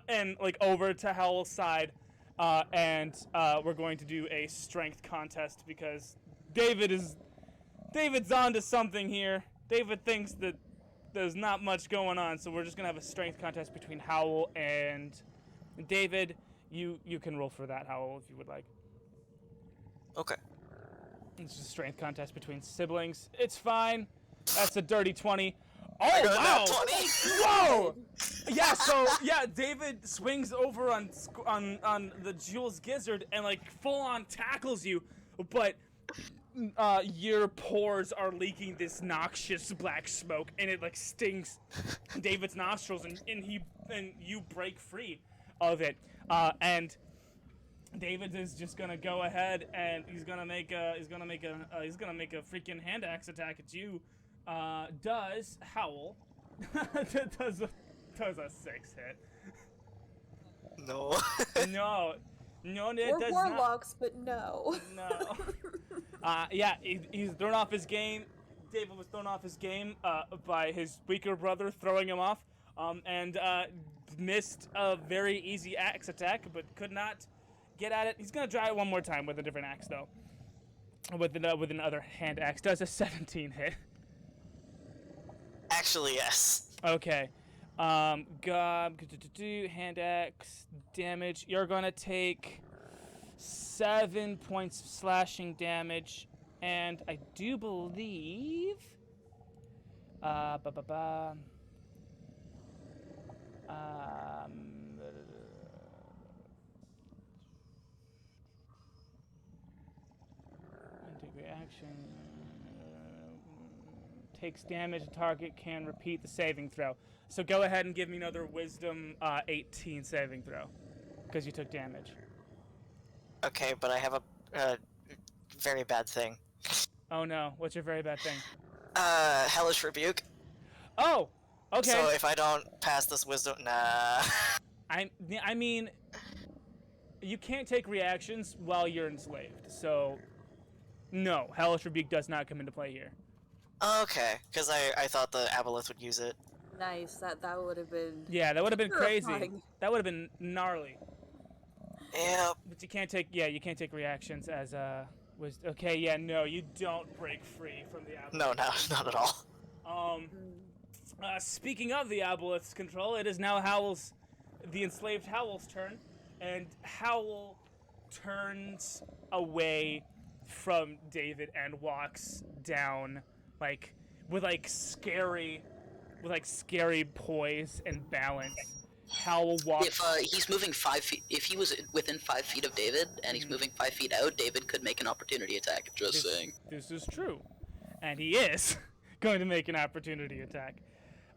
and like over to Howle's side, and we're going to do a strength contest because David's onto something here. David thinks that there's not much going on, so we're just gonna have a strength contest between Howle and David. You can roll for that, Howle, if you would like. Okay. It's just a strength contest between siblings. It's fine. That's a dirty 20. Oh, I got wow! a nat 20. Whoa! Yeah, so yeah, David swings over on the Jewel's gizzard and like full on tackles you, but your pores are leaking this noxious black smoke, and it like stings David's nostrils, and you break free of it, and David is just gonna go ahead and he's gonna make a freaking hand axe attack at you. Does Howle does a 6 hit? No. No, it We're does warlocks, but no. not. No. Yeah, he's thrown off his game. David was thrown off his game by his weaker brother throwing him off, and missed a very easy axe attack, but could not get at it. He's gonna try it one more time with a different axe, though. With another hand axe. Does a 17 hit? Actually, yes. Okay. Hand axe damage. You're gonna take 7 points of slashing damage, and I do believe. Take reaction. Takes damage. The target can repeat the saving throw. So go ahead and give me another Wisdom 18 saving throw, because you took damage. Okay, but I have a very bad thing. Oh no! What's your very bad thing? Hellish Rebuke. Oh, okay. So if I don't pass this wisdom, nah. I mean, you can't take reactions while you're enslaved. So, no, Hellish Rebuke does not come into play here. Okay, because I thought the aboleth would use it. Nice. That would have been. Yeah, that would have been crazy. terrifying. That would have been gnarly. Yep. But you can't take. Yeah, you can't take reactions as was okay. Yeah, no, you don't break free from the aboleth. No, not at all. Speaking of the aboleth's control, it is now the enslaved Howle's turn, and Howle turns away from David and walks down, with scary poise and balance. Howle walks. If he's moving 5 feet, if he was within 5 feet of David and he's moving 5 feet out, David could make an opportunity attack. Just saying. This is true, and he is going to make an opportunity attack.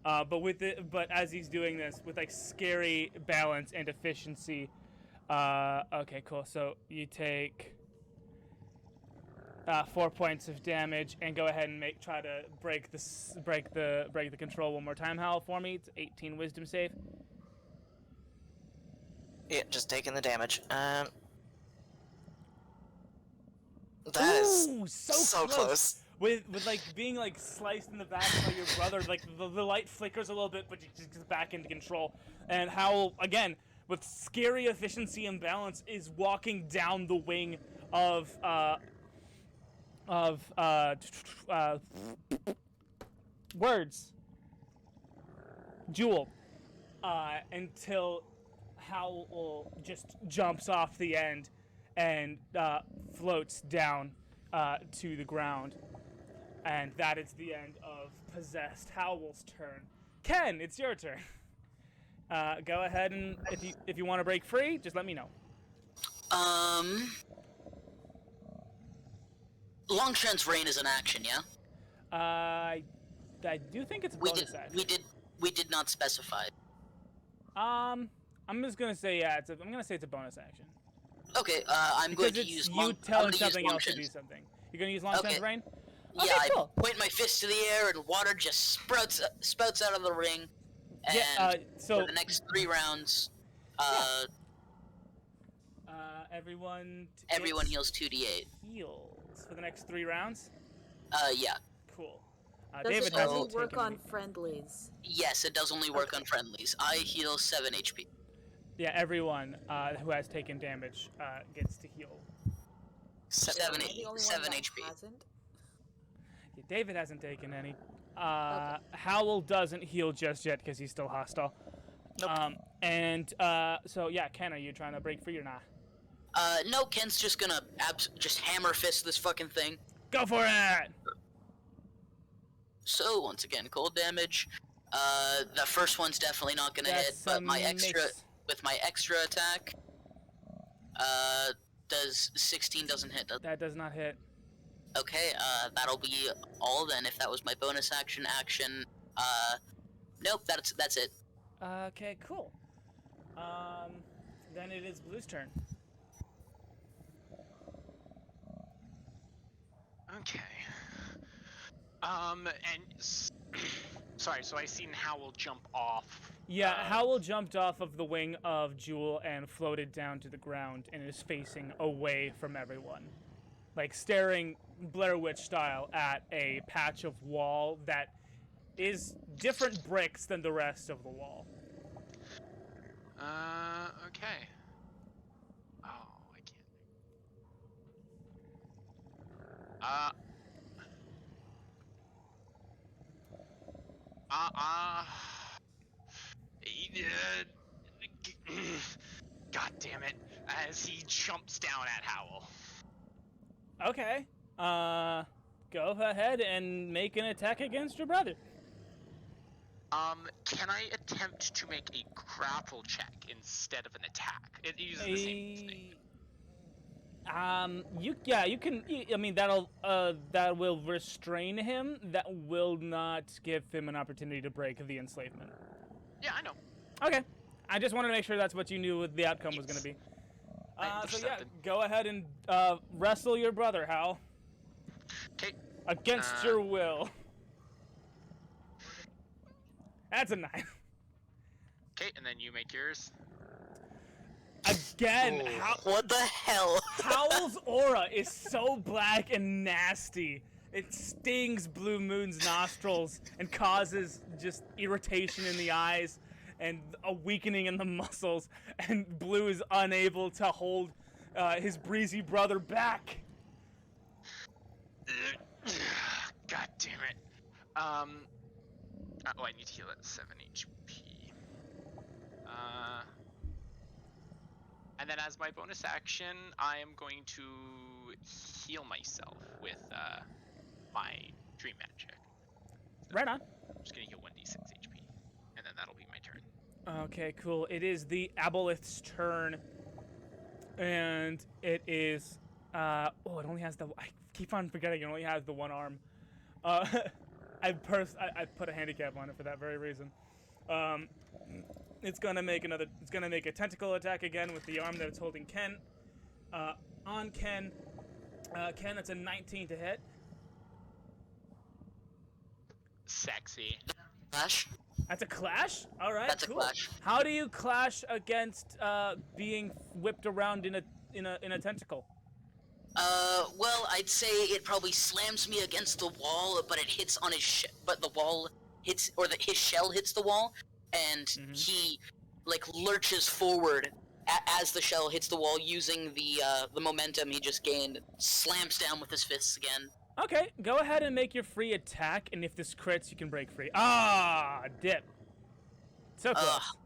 But as he's doing this with scary balance and efficiency. Okay, cool. So you take 4 points of damage and go ahead and try to break the control one more time, Howle, for me. It's 18 Wisdom save. Yeah, just taking the damage. That Ooh, is so close. With being sliced in the back by your brother, the light flickers a little bit, but you just get back into control. And Howle, again, with scary efficiency and balance, is walking down the wing of Jewel, until Howle just jumps off the end and floats down to the ground. And that is the end of possessed Howle's turn. Ken, it's your turn. Go ahead, and if you want to break free, just let me know. Longchan's Reign is an action, yeah? I do think it's a bonus action. We did not specify. I'm just gonna say I'm gonna say it's a bonus action. Okay, I'm going to use you telling something else to do something. You're gonna use Longchan's Reign? Okay, yeah, cool. I point my fist to the air and water just spouts out of the ring. And so for the next 3 rounds, everyone heals 2d8. Heals for the next 3 rounds? Yeah. Cool. Does David it hasn't only work taken on any. friendlies? Yes, it does only work on friendlies. I heal 7 HP. Yeah, everyone who has taken damage gets to heal. 7 Am I the only one that HP. hasn't? Yeah, David hasn't taken any. Howle doesn't heal just yet because he's still hostile. Nope. So yeah, Ken, are you trying to break free or not? No, Ken's just gonna just hammer fist this fucking thing. Go for it! So, once again, cold damage. The first one's definitely not gonna hit, but with my extra attack, does 16 doesn't hit. That does not hit. Okay, that'll be all then. If that was my bonus action, nope, that's it. Okay, cool. Then it is Blue's turn. Okay. And sorry. So I seen Howle jump off. Yeah, Howle jumped off of the wing of Jewel and floated down to the ground and is facing away from everyone. Like staring Blair Witch style at a patch of wall that is different bricks than the rest of the wall. Okay. Oh, I can't. God damn it! As he jumps down at Howle. Okay. Go ahead and make an attack against your brother. Can I attempt to make a grapple check instead of an attack? It uses the same thing. You can. I mean, that will restrain him. That will not give him an opportunity to break the enslavement. Yeah, I know. Okay. I just wanted to make sure that's what you knew what the outcome was going to be. So yeah, go ahead and wrestle your brother, Hal. Okay. Against your will. That's a 9. Okay, and then you make yours. Again, what the hell? Howl's aura is so black and nasty. It stings Blu Moon's nostrils and causes just irritation in the eyes and a weakening in the muscles. And Blu is unable to hold his breezy brother back. God damn it. I need to heal at 7 HP. And then as my bonus action, I am going to heal myself with my dream magic. So Right on. I'm just gonna heal 1d6 HP, and then that'll be my turn. Okay, cool. It is the Aboleth's turn, and it is. It only has the. I keep on forgetting it only has the one arm. I put a handicap on it for that very reason. It's gonna make a tentacle attack again with the arm that it's holding Ken. On Ken. Ken, that's a 19 to hit. Sexy. Clash? That's a clash? Alright, That's cool. a clash. How do you clash against being whipped around in a tentacle? Well, I'd say it probably slams me against the wall, but it hits on his but the wall hits, or his shell hits the wall, and he, like, lurches forward as the shell hits the wall using the momentum he just gained, slams down with his fists again. Okay, go ahead and make your free attack, and if this crits, you can break free. Ah, dip. So close.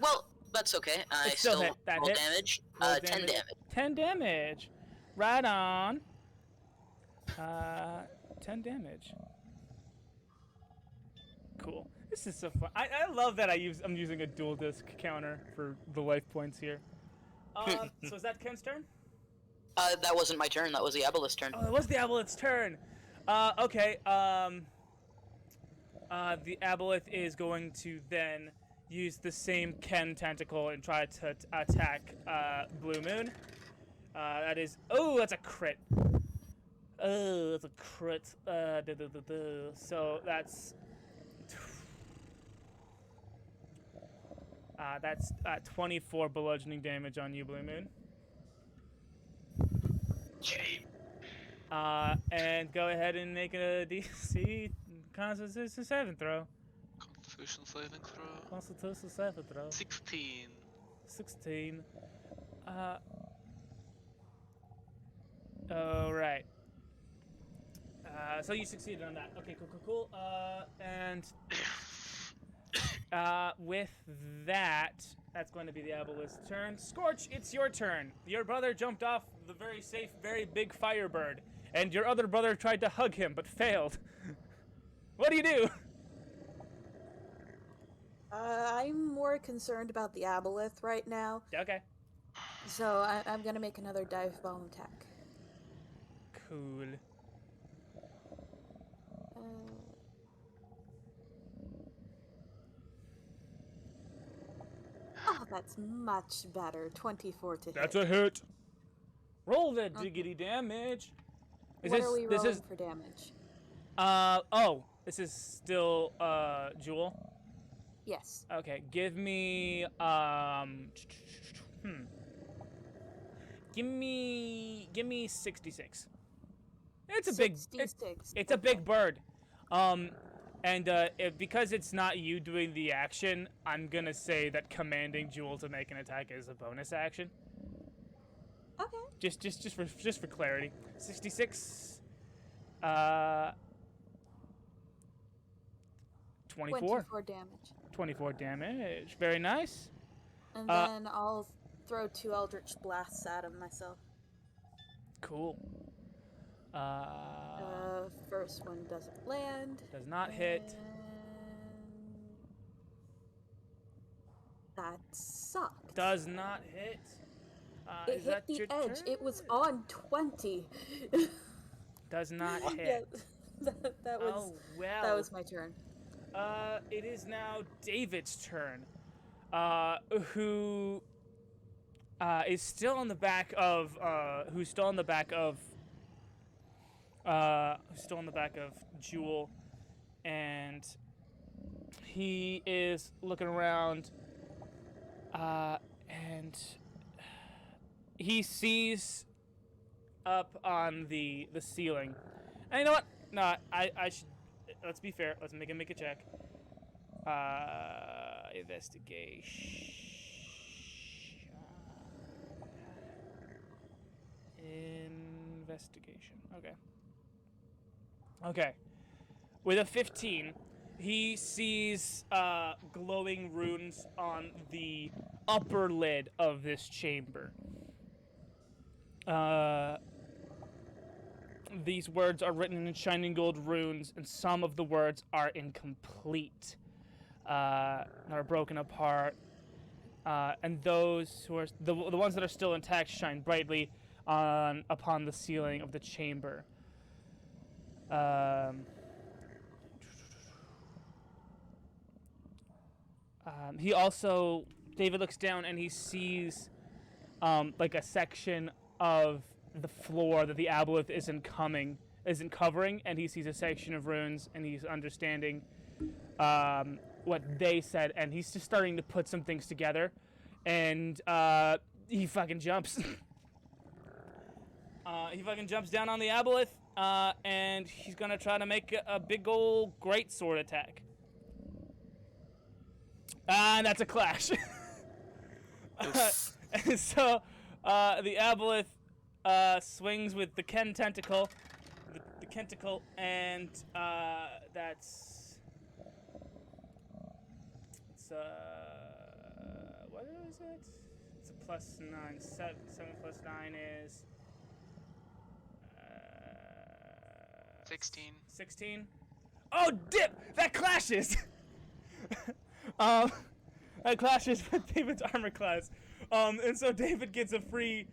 Well, that's okay. I It still hit. That roll hit. damage. Roll 10 damage. 10 damage. Right on. 10 damage. Cool. This is so fun. I love that I'm using a dual disc counter for the life points here. So is that Ken's turn? That wasn't my turn. That was the Aboleth's turn. Oh, it was the Aboleth's turn. Okay. The Aboleth is going to then use the same Ken tentacle and try to attack Blu Moon. That is. Oh, that's a crit. Oh, that's a crit. So that's. That's 24 bludgeoning damage on you, Blu Moon. And go ahead and make a DC Constitution 7 throw. Constitution saving throw. Constitution 7 throw. 16. 16. Alright. So you succeeded on that. Okay, cool. And with that, that's going to be the Aboleth's turn. Skortch, it's your turn. Your brother jumped off the very safe, very big Firebird, and your other brother tried to hug him, but failed. What do you do? I'm more concerned about the Aboleth right now. Okay. So I'm gonna make another dive bomb attack. Cool. Oh, that's much better. 24 to hit. That's a hit. Roll that diggity damage. What are we rolling for damage? This is still Jewel. Yes. Okay, give me Give me 66. It's a 66. it's a big bird. Because it's not you doing the action, I'm gonna say that commanding Jewel to make an attack is a bonus action. Okay. Just for clarity. 66. 24. 24 damage. 24 damage. Very nice. And then I'll throw 2 Eldritch Blasts at him myself. Cool. First one doesn't land. Does not hit. That sucked. Does not hit. It hit the edge. Turn? It was on 20. Does not hit. Yeah, that was. Oh well. That was my turn. It is now David's turn. Who is still on the back of who's still on the back of Jewel, and he is looking around, and he sees up on the ceiling. And you know what? No, I should. Let's be fair. Let's make a check. Investigation. Investigation. Okay. Okay. With a 15, he sees glowing runes on the upper lid of this chamber. These words are written in shining gold runes, and some of the words are incomplete, are broken apart. And those who are the ones that are still intact shine brightly upon the ceiling of the chamber. David looks down and he sees like a section of the floor that the aboleth isn't covering, and he sees a section of runes, and he's understanding what they said, and he's just starting to put some things together, and he fucking jumps. He fucking jumps down on the aboleth, and he's gonna try to make a big ol' great sword attack. And that's a clash. And so the aboleth swings with the Ken tentacle, the Kentacle, and it's what is it? It's a +9. 7 plus 9 is 16. 16. Oh, dip! That clashes. That clashes with David's armor class. And so David gets a free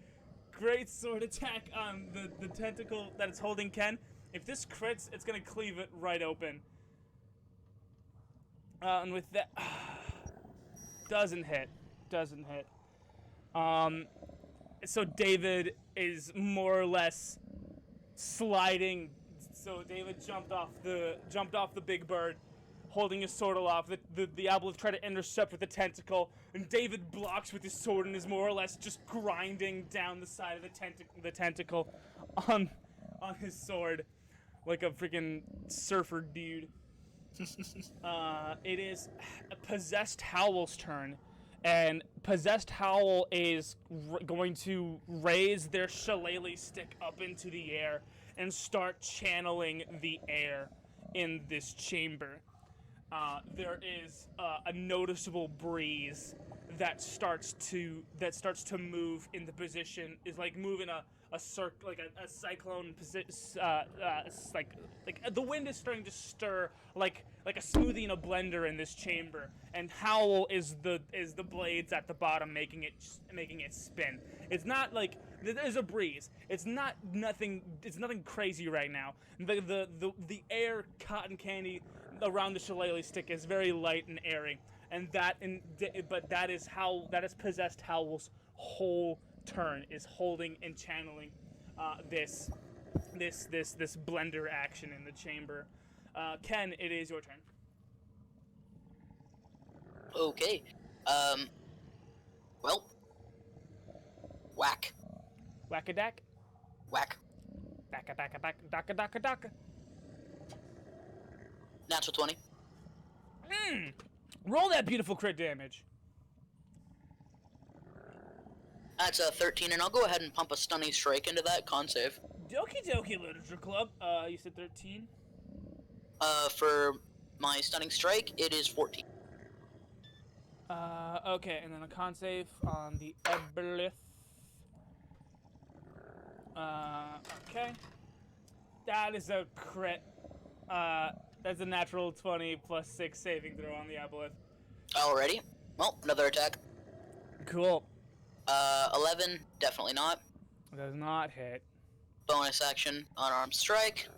great sword attack on the tentacle that it's holding Ken. If this crits, it's gonna cleave it right open. And with that, doesn't hit. So David is more or less sliding. So David jumped off the big bird, holding his sword aloft. The aboleth tried to intercept with the tentacle, and David blocks with his sword and is more or less just grinding down the side of the tentacle on his sword like a freaking surfer dude. It is possessed Howle's turn, and possessed Howle is going to raise their shillelagh stick up into the air and start channeling the air in this chamber. There is a noticeable breeze that starts to move in the position, is like moving a circle, like a cyclone position, like the wind is starting to stir like a smoothie in a blender in this chamber, and Howle is the blades at the bottom making it spin. It's not like there's a breeze. It's nothing crazy right now. The air cotton candy around the shillelagh stick is very light and airy, and that is possessed Howle's whole turn, is holding and channeling this this blender action in the chamber. Ken, it is your turn. Okay. Well. Whack. Whack-a-dack. Whack. Daka-daka-daka-daka-daka-daka. Natural 20. Roll that beautiful crit damage. That's a 13, and I'll go ahead and pump a stunning strike into that con save. Dokie dokie, Literature Club. You said 13? For my stunning strike, it is 14. Okay, and then a con save on the Eberlith. Okay. That is a crit. That's a natural 20 plus 6 saving throw on the Eberlith. Alrighty. Well, another attack. Cool. 11, definitely not. Does not hit. Bonus action, unarmed strike.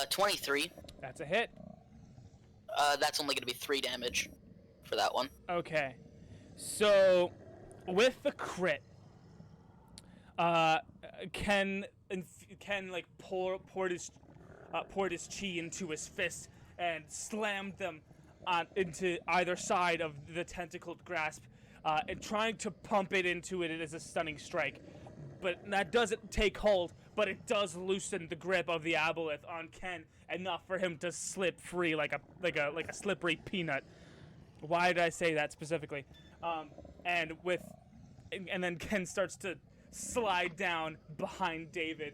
23. That's a hit. That's only going to be 3 damage for that one. Okay. So, with the crit, Ken like poured his chi into his fist and slammed them into either side of the tentacled grasp, and trying to pump it into it as a stunning strike. But that doesn't take hold, but it does loosen the grip of the aboleth on Ken enough for him to slip free like a slippery peanut. Why did I say that specifically? And then Ken starts to slide down behind David,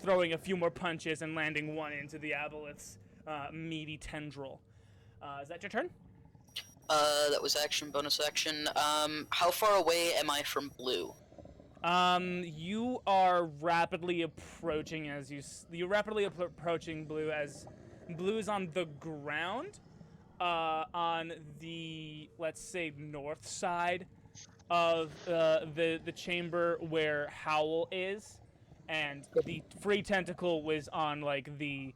throwing a few more punches and landing one into the aboleth's meaty tendril. Is that your turn? That was action, bonus action. How far away am I from Blue? You are rapidly approaching you're rapidly approaching Blue as Blue's on the ground, on the, let's say, north side of the chamber where Howle is, and the free tentacle was on like the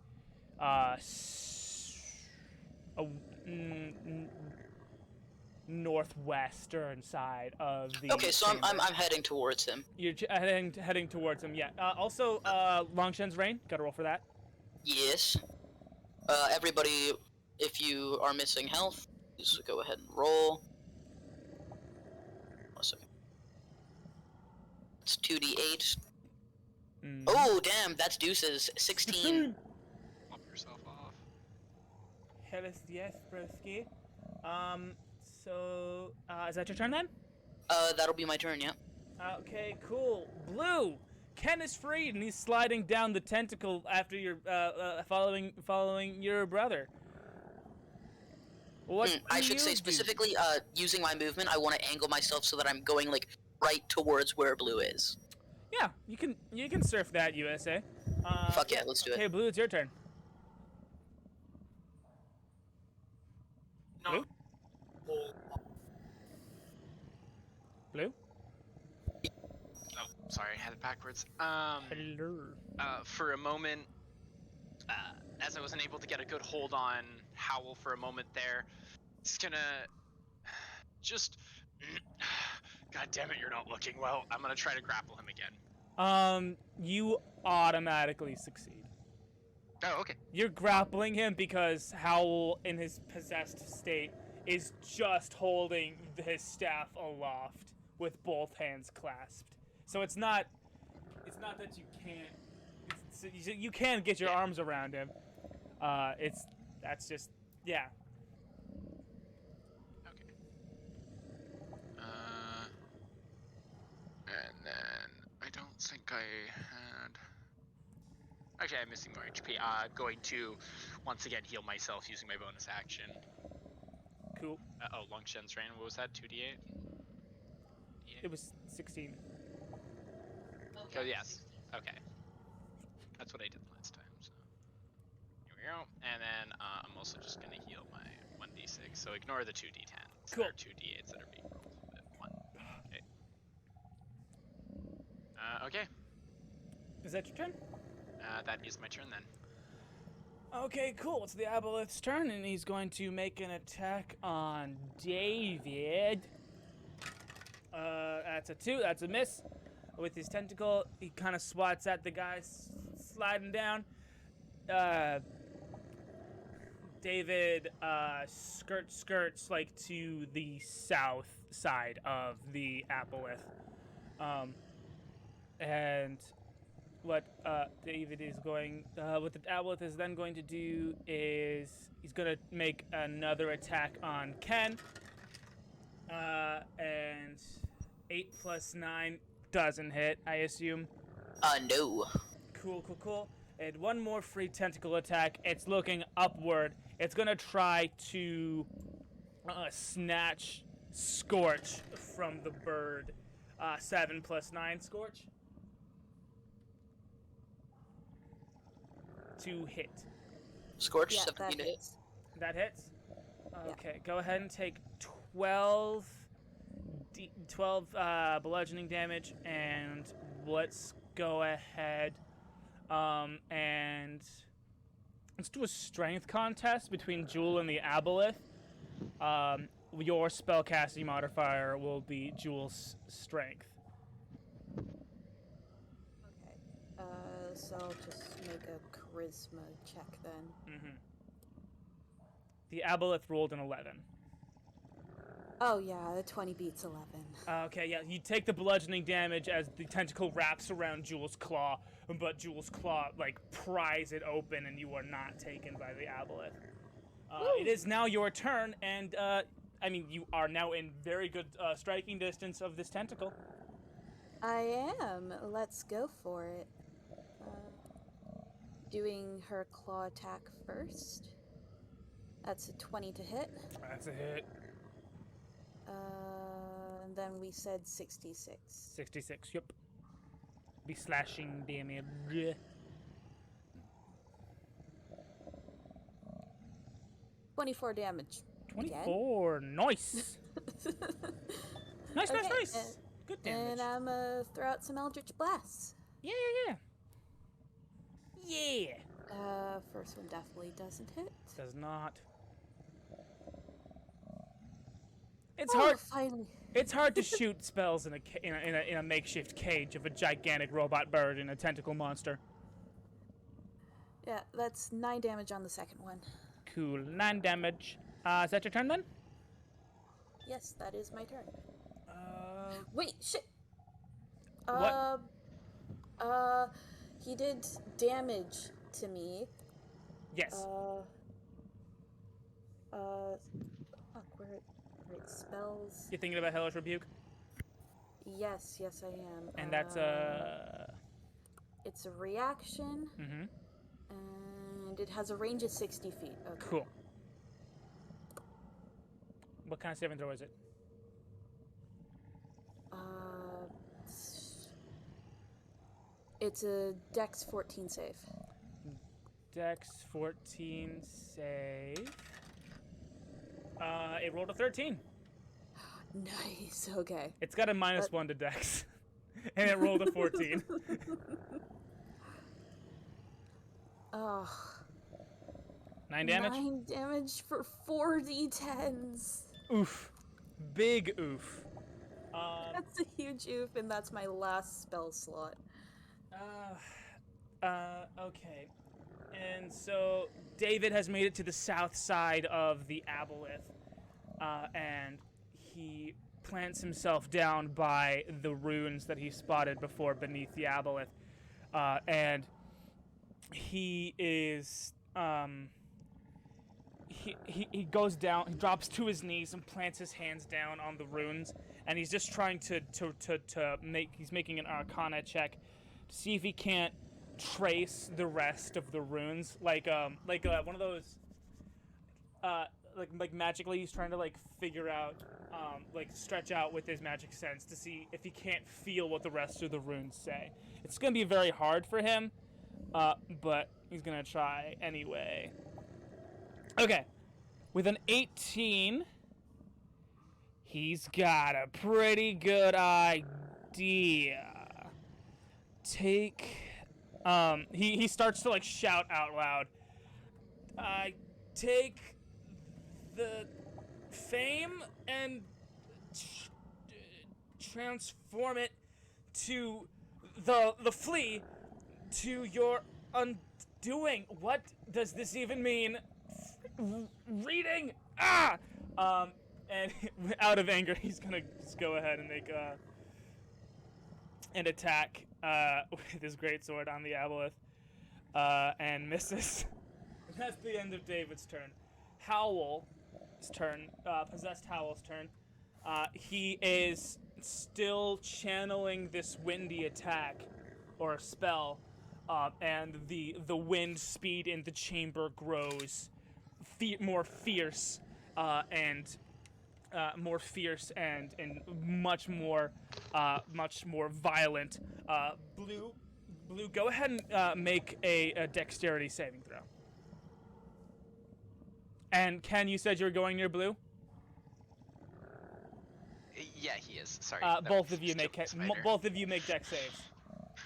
northwestern side of the Okay, so I'm heading towards him. You're heading towards him, yeah. Also, Longshan's Rain, gotta roll for that. Yes. Everybody, if you are missing health, just go ahead and roll. Awesome. It's 2d8. Oh, damn, that's deuces. 16. Pop yourself off. Hellas, yes, broski. So, is that your turn then? That'll be my turn, yeah. Okay, cool. Blue! Ken is freed, and he's sliding down the tentacle after your, following your brother. What I should say specifically, using my movement, I want to angle myself so that I'm going, like, right towards where Blue is. Yeah, you can surf that, USA. Fuck yeah, let's do it. Okay, Blue, it's your turn. No. Blue? Oh, sorry, I had it backwards. Hello. For a moment, as I wasn't able to get a good hold on Howle for a moment there, it's gonna just. God damn it, you're not looking well. I'm gonna try to grapple him again. You automatically succeed. Oh, okay. You're grappling him because Howle, in his possessed state, is just holding his staff aloft with both hands clasped. So it's not that you can't. You can get your arms around him. That's just, yeah. Okay. And then I don't think I had. Actually, I'm missing more HP. Going to once again heal myself using my bonus action. Cool. Longshan's Rain. What was that? 2d8. It was 16. Oh yes. Okay. That's what I did last time. So here we go. And then I'm also just gonna heal my 1d6. So ignore the 2d10s. Cool. There are 2d8s that are being rolled. But 1. Okay. Okay. Is that your turn? That is my turn then. Okay, cool. It's the aboleth's turn, and he's going to make an attack on David. That's a 2. That's a miss. with his tentacle. He kind of swats at the guy sliding down. David skirts like to the south side of the aboleth. And what David is going, what the aboleth is then going to do is he's going to make another attack on Ken. And 8 plus 9 doesn't hit, I assume. No. Cool. And one more free tentacle attack. It's looking upward. It's gonna try to snatch Skortch from the bird. 7 plus 9, Skortch. To hit. Skortch, Yeah, 17 that hit. hits. That hits? Okay, go ahead and take 12 bludgeoning damage, and let's go ahead and let's do a strength contest between Jewel and the aboleth. Your spellcasting modifier will be Jewel's strength. Okay. So I'll just make a charisma check then. Mm-hmm. The aboleth rolled an 11. Oh yeah, the 20 beats 11. Okay, yeah, you take the bludgeoning damage as the tentacle wraps around Jewel's claw, but Jewel's claw, like, pries it open, and you are not taken by the aboleth. It is now your turn, and, I mean, you are now in very good striking distance of this tentacle. I am. Let's go for it. Doing her claw attack first. That's a 20 to hit. That's a hit. And then we said 66. 66, yep. Be slashing damage. 24 damage. 24, nice. Nice. Good damage. And I'm throw out some Eldritch Blasts. Yeah. First one definitely doesn't hit. Does not. It's hard. Finally. It's hard to shoot spells in a makeshift cage of a gigantic robot bird and a tentacle monster. Yeah, that's 9 damage on the second one. Cool, 9 damage. Is that your turn then? Yes, that is my turn. Wait, shit. What? He did damage to me. Yes. Fuck, where it spells. You're thinking about Hellish Rebuke? Yes, I am. And that's It's a reaction. Mm-hmm. And it has a range of 60 feet. Okay. Cool. What kind of saving throw is it? It's a Dex 14 save. Dex 14 save. It rolled a 13. Nice, okay. It's got a -1 to Dex. And it rolled a 14. Oh. 9 damage? 9 damage for 4 d10s. Oof. Big oof. That's a huge oof, and that's my last spell slot. Okay. And so David has made it to the south side of the aboleth, and he plants himself down by the runes that he spotted before beneath the aboleth, and he is, he goes down, he drops to his knees and plants his hands down on the runes, and he's just trying to he's making an Arcana check to see if he can't trace the rest of the runes, like one of those, like magically he's trying to like figure out, like stretch out with his magic sense to see if he can't feel what the rest of the runes say. It's gonna be very hard for him, but he's gonna try anyway. Okay, with an 18, he's got a pretty good idea. He starts to like shout out loud. I take the fame and transform it to the flea to your undoing. What does this even mean? Reading. Ah. And out of anger, he's gonna just go ahead and make an attack with his greatsword on the aboleth, and misses. That's the end of David's turn. Howle's turn. Possessed Howle's turn. He is still channeling this windy attack or spell, and the wind speed in the chamber grows more fierce, and more fierce and much more violent. Blue, go ahead and make a dexterity saving throw. And Ken, you said you were going near Blue. Yeah, he is. Sorry. Both of you make dex saves.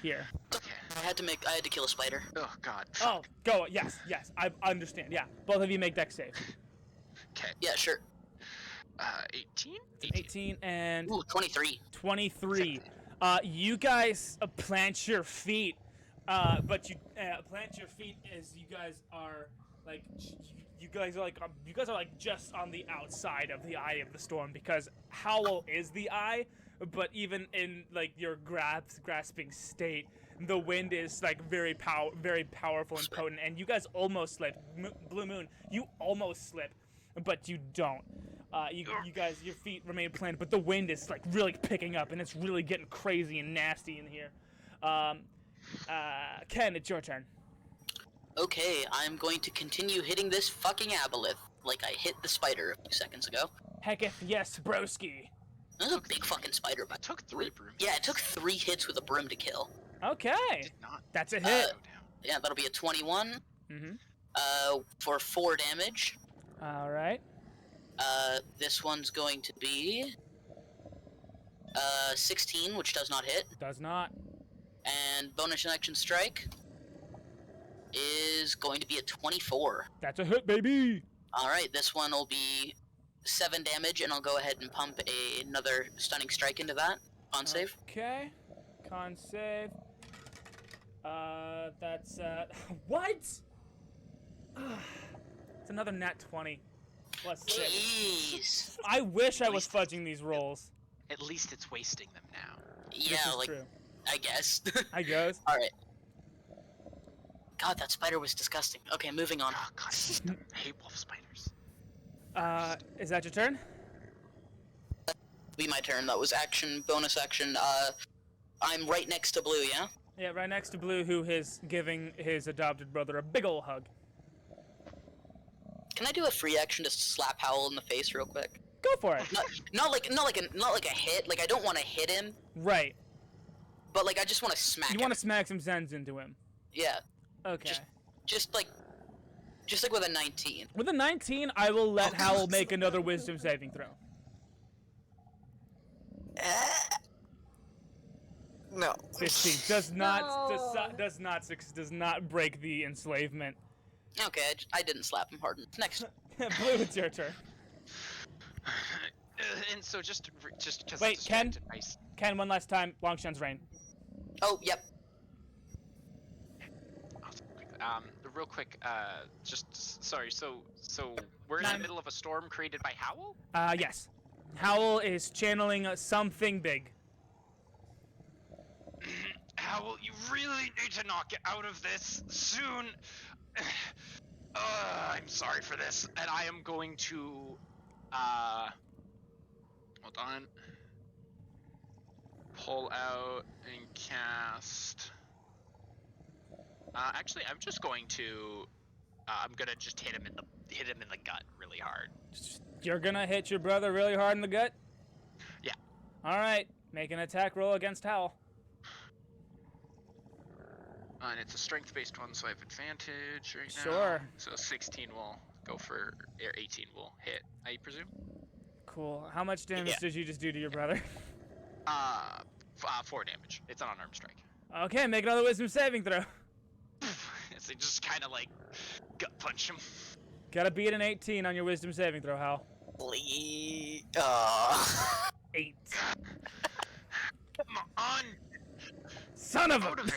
Here. Okay. I had to kill a spider. Oh God. Oh, go. Yes. I understand. Yeah, both of you make dex saves. Okay. Yeah, sure. 18? 18 and... Ooh, 23. 23. You guys plant your feet, but you plant your feet as you guys are like just on the outside of the eye of the storm, because Howle is the eye, but even in like your grasping state, the wind is like very powerful and potent, and you guys almost slip. Blue Moon, you almost slip, but you don't. You guys, your feet remain planted, but the wind is like really picking up, and it's really getting crazy and nasty in here. Ken, it's your turn. Okay, I'm going to continue hitting this fucking aboleth like I hit the spider a few seconds ago. Hecketh, yes, broski. That was a big fucking spider, but It took 3 brooms. yeah, it took 3 hits with a broom to kill. Okay, that's a hit. Yeah, that'll be a 21. For 4 damage. All right. This one's going to be 16, which does not hit. Does not. And bonus action strike is going to be a 24. That's a hit, baby. Alright, this one will be 7 damage, and I'll go ahead and pump another stunning strike into that. Con save. Okay. Con save. That's, what? It's another nat 20. Plus 6. Jeez. I wish I was fudging these rolls. At least it's wasting them now. Yeah, This is like, true. I guess. I guess. Alright. God, that spider was disgusting. Okay, moving on. Oh God, I hate wolf spiders. Is that your turn? Be my turn. That was action, bonus action. I'm right next to Blue, yeah? Yeah, right next to Blue, who is giving his adopted brother a big ol' hug. Can I do a free action to slap Howle in the face real quick? Go for it. Not like a hit. Like I don't want to hit him, Right. but like I just want to smack him. You want to smack some Zens into him. Yeah. Okay. Just like with a 19. With a 19, I will let Howle make another wisdom saving throw. No. 15 does not break the enslavement. Okay, I didn't slap him hard. Next. Blue, it's your turn. And so just because Wait, Ken, one last time. Longshan's reign. Oh, yep. Real quick, sorry. So we're in the middle of a storm created by Howle? Yes. Howle is channeling something big. Howle, you really need to knock it out of this soon. I'm sorry for this, and I am going to, hold on. Pull out and cast. Actually, I'm just going to. I'm gonna just hit him in the gut really hard. You're gonna hit your brother really hard in the gut? Yeah. All right. Make an attack roll against Howle. And it's a strength-based one, so I have advantage right now. Sure. So 16 will go for, or 18 will hit, I presume. Cool. How much damage did you just do to your brother? 4 damage. It's an unarmed strike. Okay, make another wisdom saving throw. So just kind of like gut punch him. Gotta beat an 18 on your wisdom saving throw, Hal. Please. 8. Come on. Son of a... Out of it!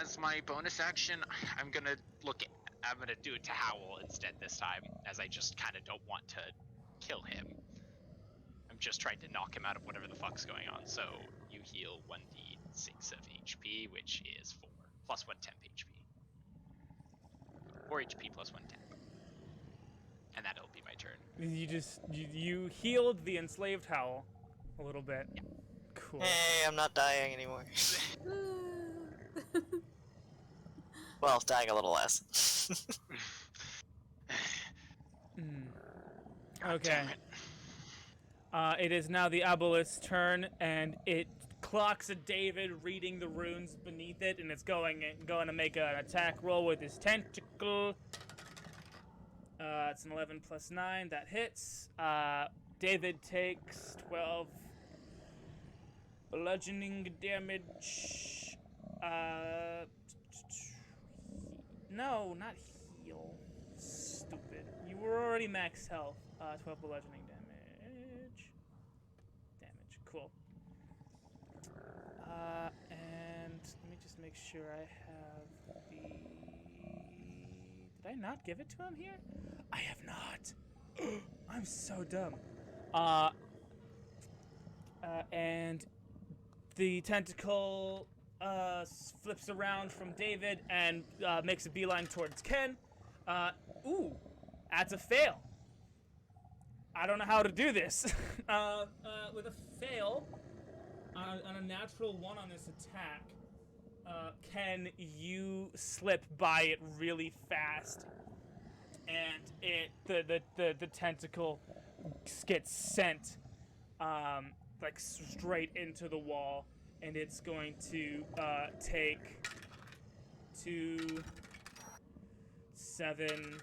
As my bonus action, I'm gonna do it to Howle instead this time, as I just kind of don't want to kill him. I'm just trying to knock him out of whatever the fuck's going on. So you heal 1d6 of HP, which is 4 plus 1 temp HP. 4 HP plus 1 temp. And that'll be my turn. You healed the enslaved Howle a little bit. Yeah. Cool. Hey, I'm not dying anymore. Well, dying a little less. Okay. It is now the Aboleth's turn, and it clocks at David reading the runes beneath it, and it's going to make an attack roll with his tentacle. It's an 11 plus 9. That hits. David takes 12 bludgeoning damage. No, not heal. Stupid. You were already max health. 12 bludgeoning damage. Cool. And let me just make sure I have the... Did I not give it to him here? I have not. I'm so dumb. And the tentacle flips around from David and makes a beeline towards Ken. Ooh, that's a fail. I don't know how to do this. With a fail, on a natural 1 on this attack, Ken, you slip by it really fast, and the tentacle gets sent like straight into the wall, and it's going to take 2, 7,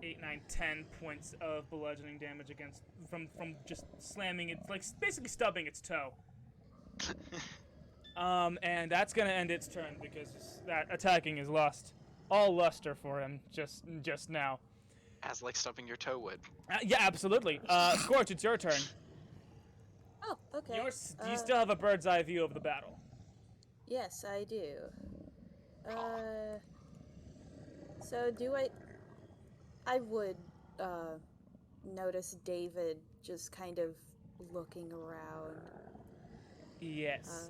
8, 9, 10 points of bludgeoning damage from just slamming it, like basically stubbing its toe. And that's gonna end its turn because that attacking is lost all luster for him just now. As like stubbing your toe would. Yeah, absolutely. Skortch, it's your turn. Oh, okay. You still have a bird's eye view of the battle. Yes, I do. So do I would notice David just kind of looking around. Yes.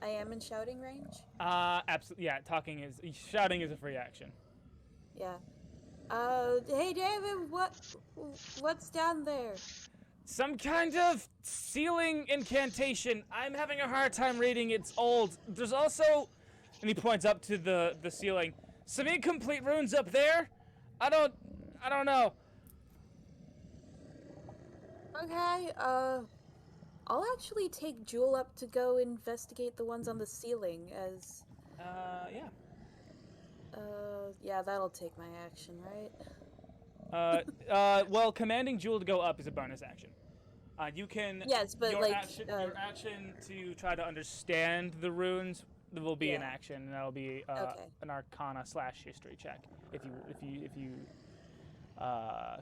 I am in shouting range? Absolutely. Yeah, shouting is a free action. Yeah. Hey David, what's down there? Some kind of ceiling incantation. I'm having a hard time reading. It's old. There's also, and he points up to the ceiling, some incomplete runes up there. I don't know. Okay, I'll actually take Jewel up to go investigate the ones on the ceiling as... Yeah. Yeah, that'll take my action, right? Well, commanding Jewel to go up is a bonus action. You can... Yes, but your like... your action to try to understand the runes will be an action, and that'll be an Arcana/history check, if you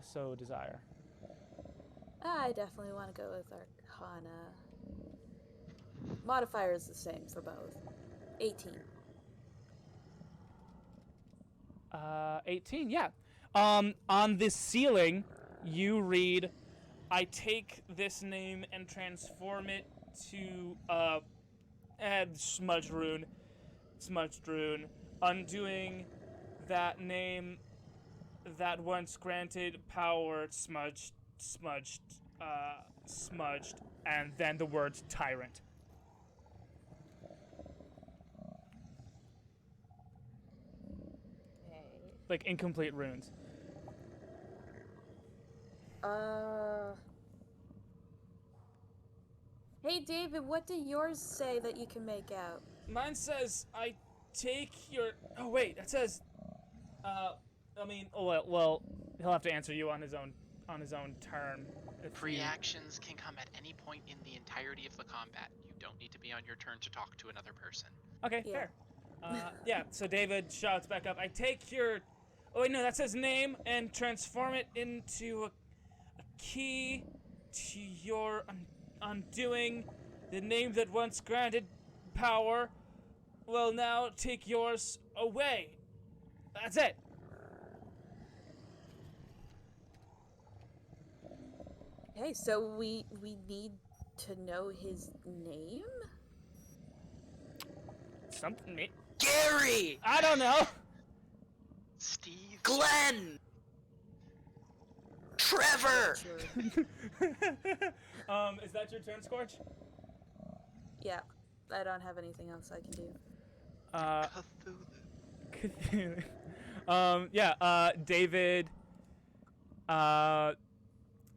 so desire. I definitely want to go with Arcana. Modifier is the same for both. 18. 18, yeah. On this ceiling, you read, I take this name and transform it to, add smudged rune, undoing that name that once granted power smudged, and then the word tyrant. Like incomplete runes. Hey David, what do yours say that you can make out? Mine says, I take your... Oh wait, that says... well, he'll have to answer you on his own turn. Free actions can come at any point in the entirety of the combat. You don't need to be on your turn to talk to another person. Okay, fair. Yeah, so David shouts back up, I take your Oh wait, no, that says name, and transform it into a key to your undoing. The name that once granted power will now take yours away. That's it. Okay, so we need to know his name? Something. Gary! I don't know. Steve. Glenn! Trevor! Is that your turn, Skortch? Yeah, I don't have anything else I can do. David.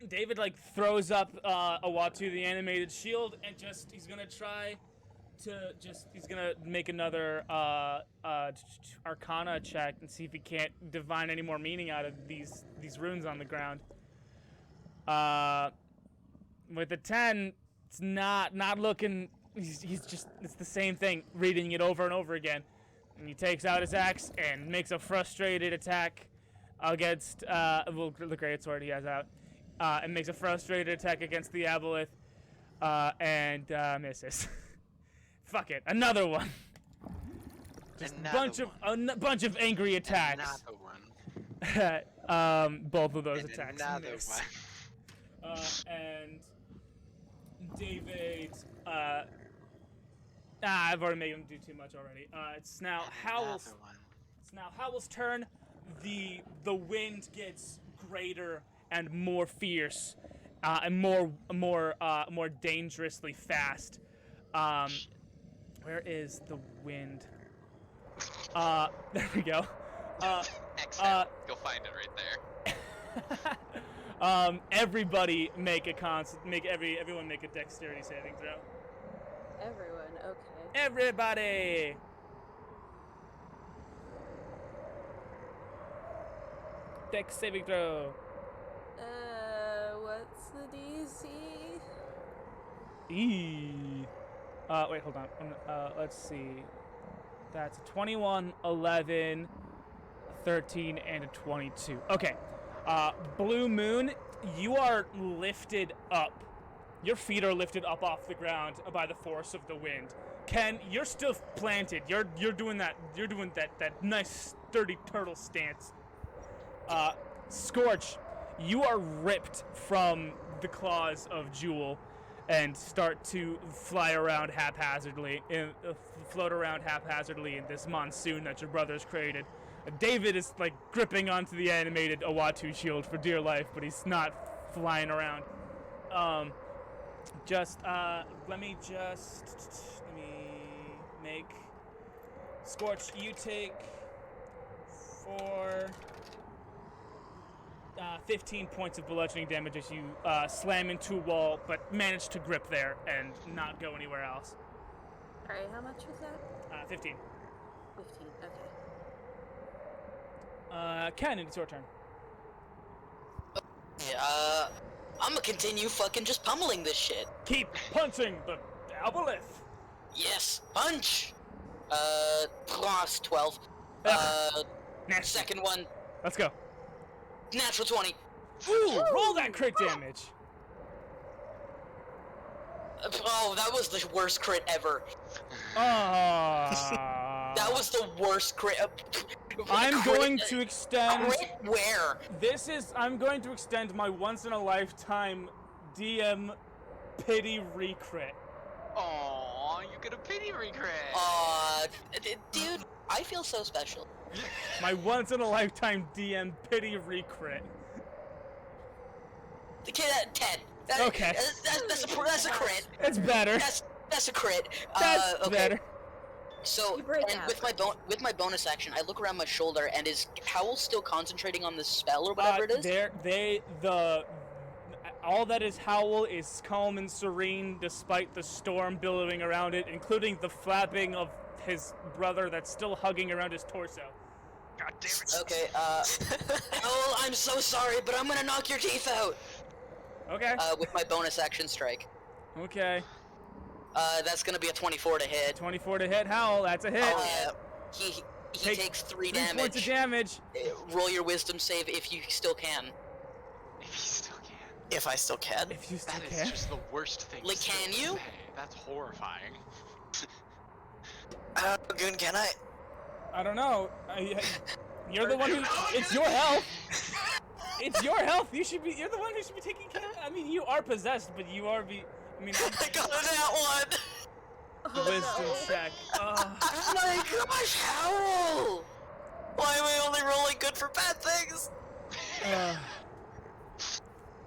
David like throws up Uatu the animated shield and he's gonna try to he's gonna make another Arcana check and see if he can't divine any more meaning out of these runes on the ground. With a 10, it's not looking. He's just it's the same thing, reading it over and over again. And he takes out his axe and makes a frustrated attack against the greatsword he has out. And makes a frustrated attack against the aboleth, and misses. Fuck it, another one. Just a bunch of angry attacks. Another one. Both of those attacks Another miss. one. And David. I've already made him do too much already. It's now Howle's. Another one. It's now Howle's turn. The wind gets greater and more fierce, and more dangerously fast. Where is the wind? There we go. Excellent. Go find it right there. Everybody make everyone make a dexterity saving throw. Everyone, okay. Everybody. Dex saving throw. What's the DC? Wait, hold on. Let's see. That's a 21, 11, 13, and a 22. Okay. Blu Moon, you are lifted up. Your feet are lifted up off the ground by the force of the wind. Ken, you're still planted. You're doing that nice sturdy turtle stance. Skortch, you are ripped from the claws of Jewel and start to float around haphazardly in this monsoon that your brothers created. David is like gripping onto the animated Uatu shield for dear life, but he's not flying around. Let me make Skortch, you take 15 points of bludgeoning damage as you slam into a wall, but manage to grip there and not go anywhere else. Alright, how much was that? 15. 15, okay. Ken, it's your turn. Yeah, I'm gonna continue fucking just pummeling this shit. Keep punching the aboleth. Yes, punch! Plus 12. Nasty. Second one, Let's go. natural 20. Ooh, roll that crit damage. Oh, that was the worst crit ever. That was the worst crit. I'm going to extend. Crit where? I'm going to extend my once in a lifetime DM pity recrit. Aww, you get a pity regret. Dude, I feel so special. My once in a lifetime DM pity recrit. Okay, 10. Okay. That's a crit. It's better. That's a crit. That's okay. better. So, You break and out. with my bonus action, I look around my shoulder, and is Howle still concentrating on this spell or whatever it is? All that is Howle is calm and serene despite the storm billowing around it, including the flapping of his brother that's still hugging around his torso. God damn it. Okay, Howle, I'm so sorry, but I'm gonna knock your teeth out! Okay. With my bonus action strike. Okay. That's gonna be a 24 to hit. 24 to hit Howle. That's a hit. Oh, yeah. He takes 3 3 points of damage. Roll your wisdom save if you still can. If you still can. If I still can. If you still That can. is just the worst thing Like, to still can you? say. That's horrifying. Goon, can I? I don't know. You're the one who. It's your health. It's your health. You're the one who should be taking care. I mean, you are possessed, but you are I mean. I got that one! Wisdom check. Oh my gosh, Howle! Why am I only rolling good for bad things?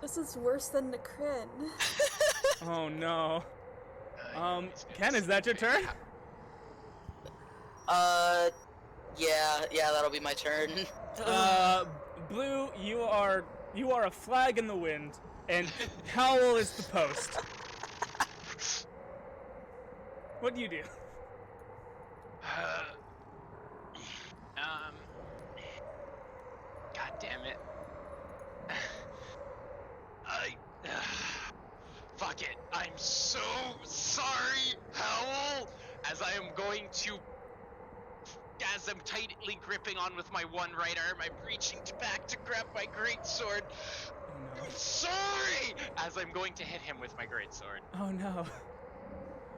This is worse than the Crin. Oh no. Ken, is that your turn? Yeah, that'll be my turn. Blue, you are a flag in the wind, and Howle is the post. What do you do? God damn it. Fuck it. I'm so sorry, Howle, as I am going to, as I'm tightly gripping on with my one right arm, I'm reaching back to grab my greatsword. Oh no. I'm sorry, as I'm going to hit him with my greatsword. Oh no.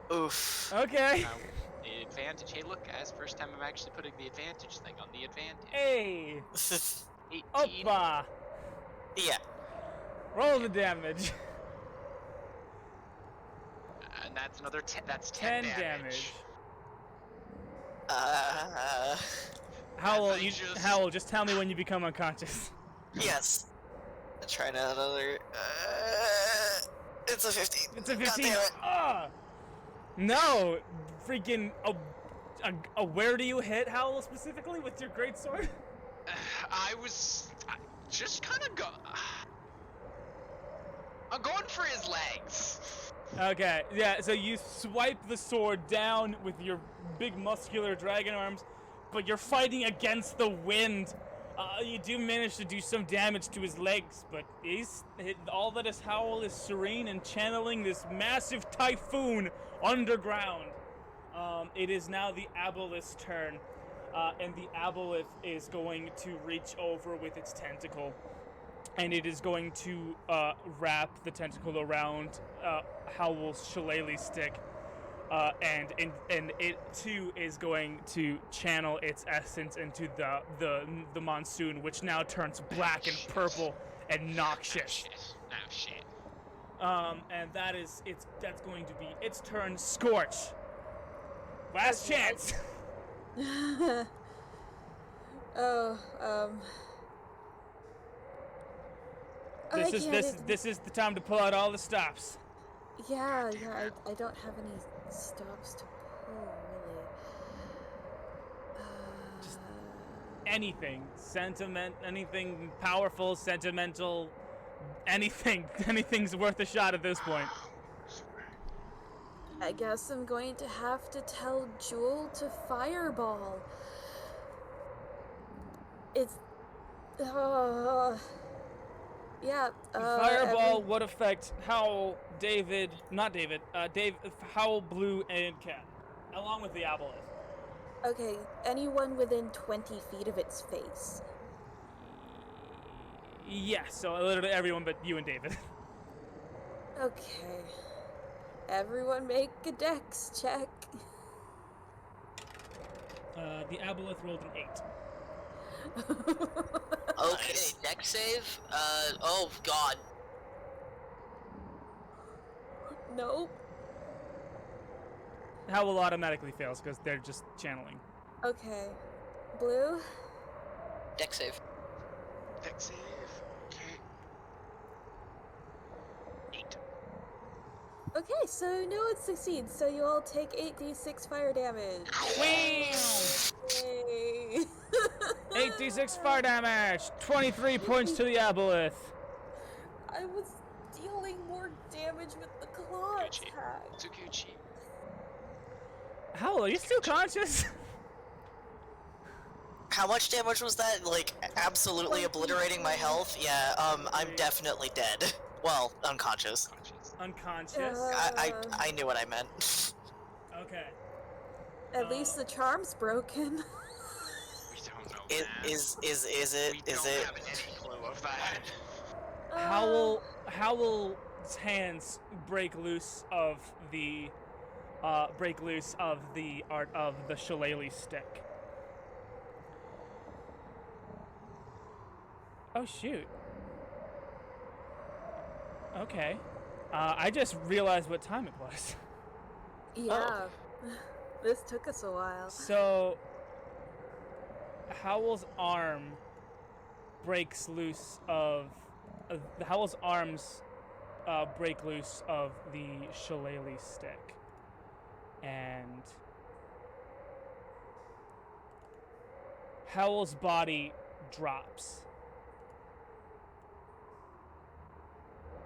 Oof. Okay. Advantage. Hey, look, guys. First time I'm actually putting the advantage thing on the advantage. Hey. 18. Oppa. Yeah. Roll the damage. And that's another 10. That's 10 10 damage. Howle, Howle, just tell me when you become unconscious. Yes. I'm trying another. It's a 15. It's a 15. God damn it. No, freaking. Where do you hit Howle specifically with your greatsword? I just kind of I'm going for his legs. Okay, yeah. So you swipe the sword down with your big muscular dragon arms, but you're fighting against the wind. You do manage to do some damage to his legs, but all that is Howle is serene and channeling this massive typhoon underground. It is now the aboleth's turn, and the aboleth is going to reach over with its tentacle, and it is going to wrap the tentacle around Howle's shillelagh stick. And it too is going to channel its essence into the monsoon, which now turns black and purple and noxious. Oh shit. And that's going to be its turn. Skortch. Last chance. This is the time to pull out all the stops. Yeah, I don't have any stops to pull, really. Just anything. Anything powerful, sentimental, anything's worth a shot at this point. I guess I'm going to have to tell Jewel to fireball. It's... Fireball would affect Howle, Howle, Blue, and Cat, along with the aboleth. Okay, anyone within 20 feet of its face. Yes, so literally everyone but you and David. Okay. Everyone make a dex check. The aboleth rolled an 8. Okay, dex save. Oh god. Nope. Howle automatically fails because they're just channeling. Okay. Blue? Dex save. Dex save. Okay. 8. Okay, so no one succeeds, so you all take 8d6 fire damage. Yay! 8d6 fire damage! 23 points to the aboleth. I was dealing more damage with the claw attack. Tsukuchi. Howle, are you still conscious? How much damage was that? Like, absolutely obliterating my health? Yeah, I'm definitely dead. Well, unconscious. Unconscious? I knew what I meant. Okay. At least the charm's broken. Is We it? don't have any clue of that. Howle's hands break loose of the art of the shillelagh stick. Oh shoot. Okay. I just realized what time it was. Yeah. This took us a while. So Howle's arm breaks loose of Howle's arms break loose of the shillelagh stick, and Howle's body drops,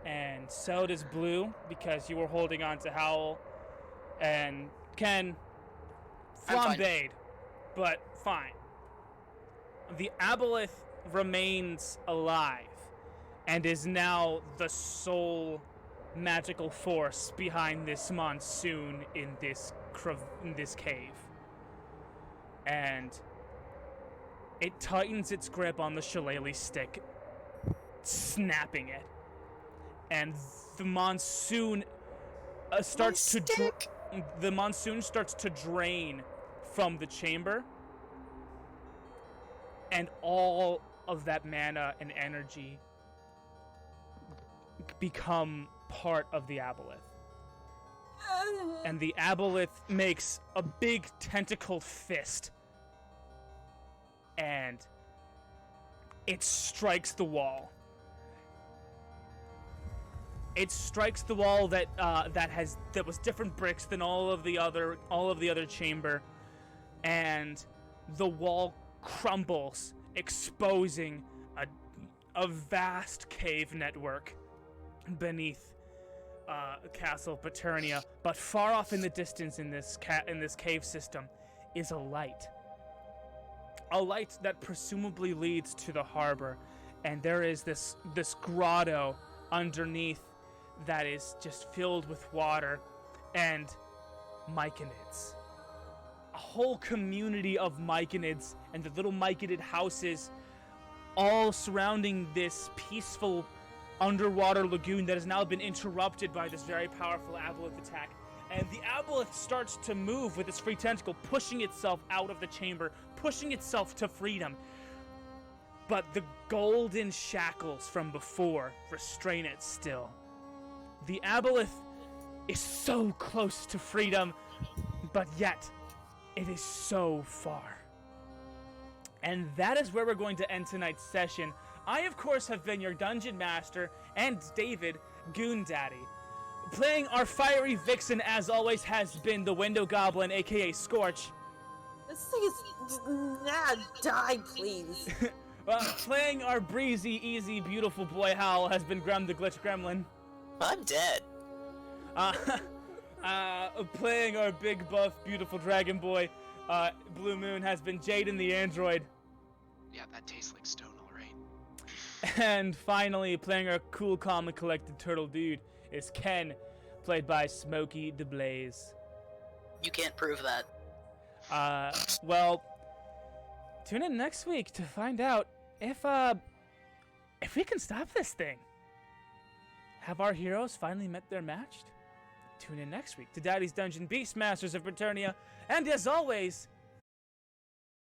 and so does Blue, because you were holding on to Howle, and Ken flambéed, but fine. The aboleth remains alive and is now the sole magical force behind this monsoon in this cave. And it tightens its grip on the shillelagh stick, snapping it. And the monsoon starts to drain from the chamber, and all of that mana and energy become part of the aboleth. And the aboleth makes a big tentacled fist, and it strikes the wall. It strikes the wall that was different bricks than all of the other chamber, and the wall crumbles, exposing a vast cave network beneath Castle Paternia. But far off in the distance in this cave system is a light that presumably leads to the harbor, and there is this grotto underneath that is just filled with water and myconids. A whole community of myconids and the little myconid houses, all surrounding this peaceful underwater lagoon that has now been interrupted by this very powerful aboleth attack. And the aboleth starts to move with its free tentacle, pushing itself out of the chamber, pushing itself to freedom. But the golden shackles from before restrain it still. The aboleth is so close to freedom, but yet it is so far. And that is where we're going to end tonight's session. I, of course, have been your Dungeon Master, and David, Goon Daddy. Playing our fiery vixen, as always, has been the Window Goblin, aka Skortch. This thing is... die, please. Playing our breezy, easy, beautiful boy Howle has been Grem the Glitch Gremlin. I'm dead. Playing our big, buff, beautiful dragon boy, Blu Moon, has been Jyden the android. Yeah, that tastes like stone, alright. And finally, playing our cool, calm, and collected turtle dude is Ken, played by SmokeyDBlaze. You can't prove that. Well, tune in next week to find out if we can stop this thing. Have our heroes finally met their match? Tune in next week to Daddy's Dungeon Beastmasters of Paternia, and as always,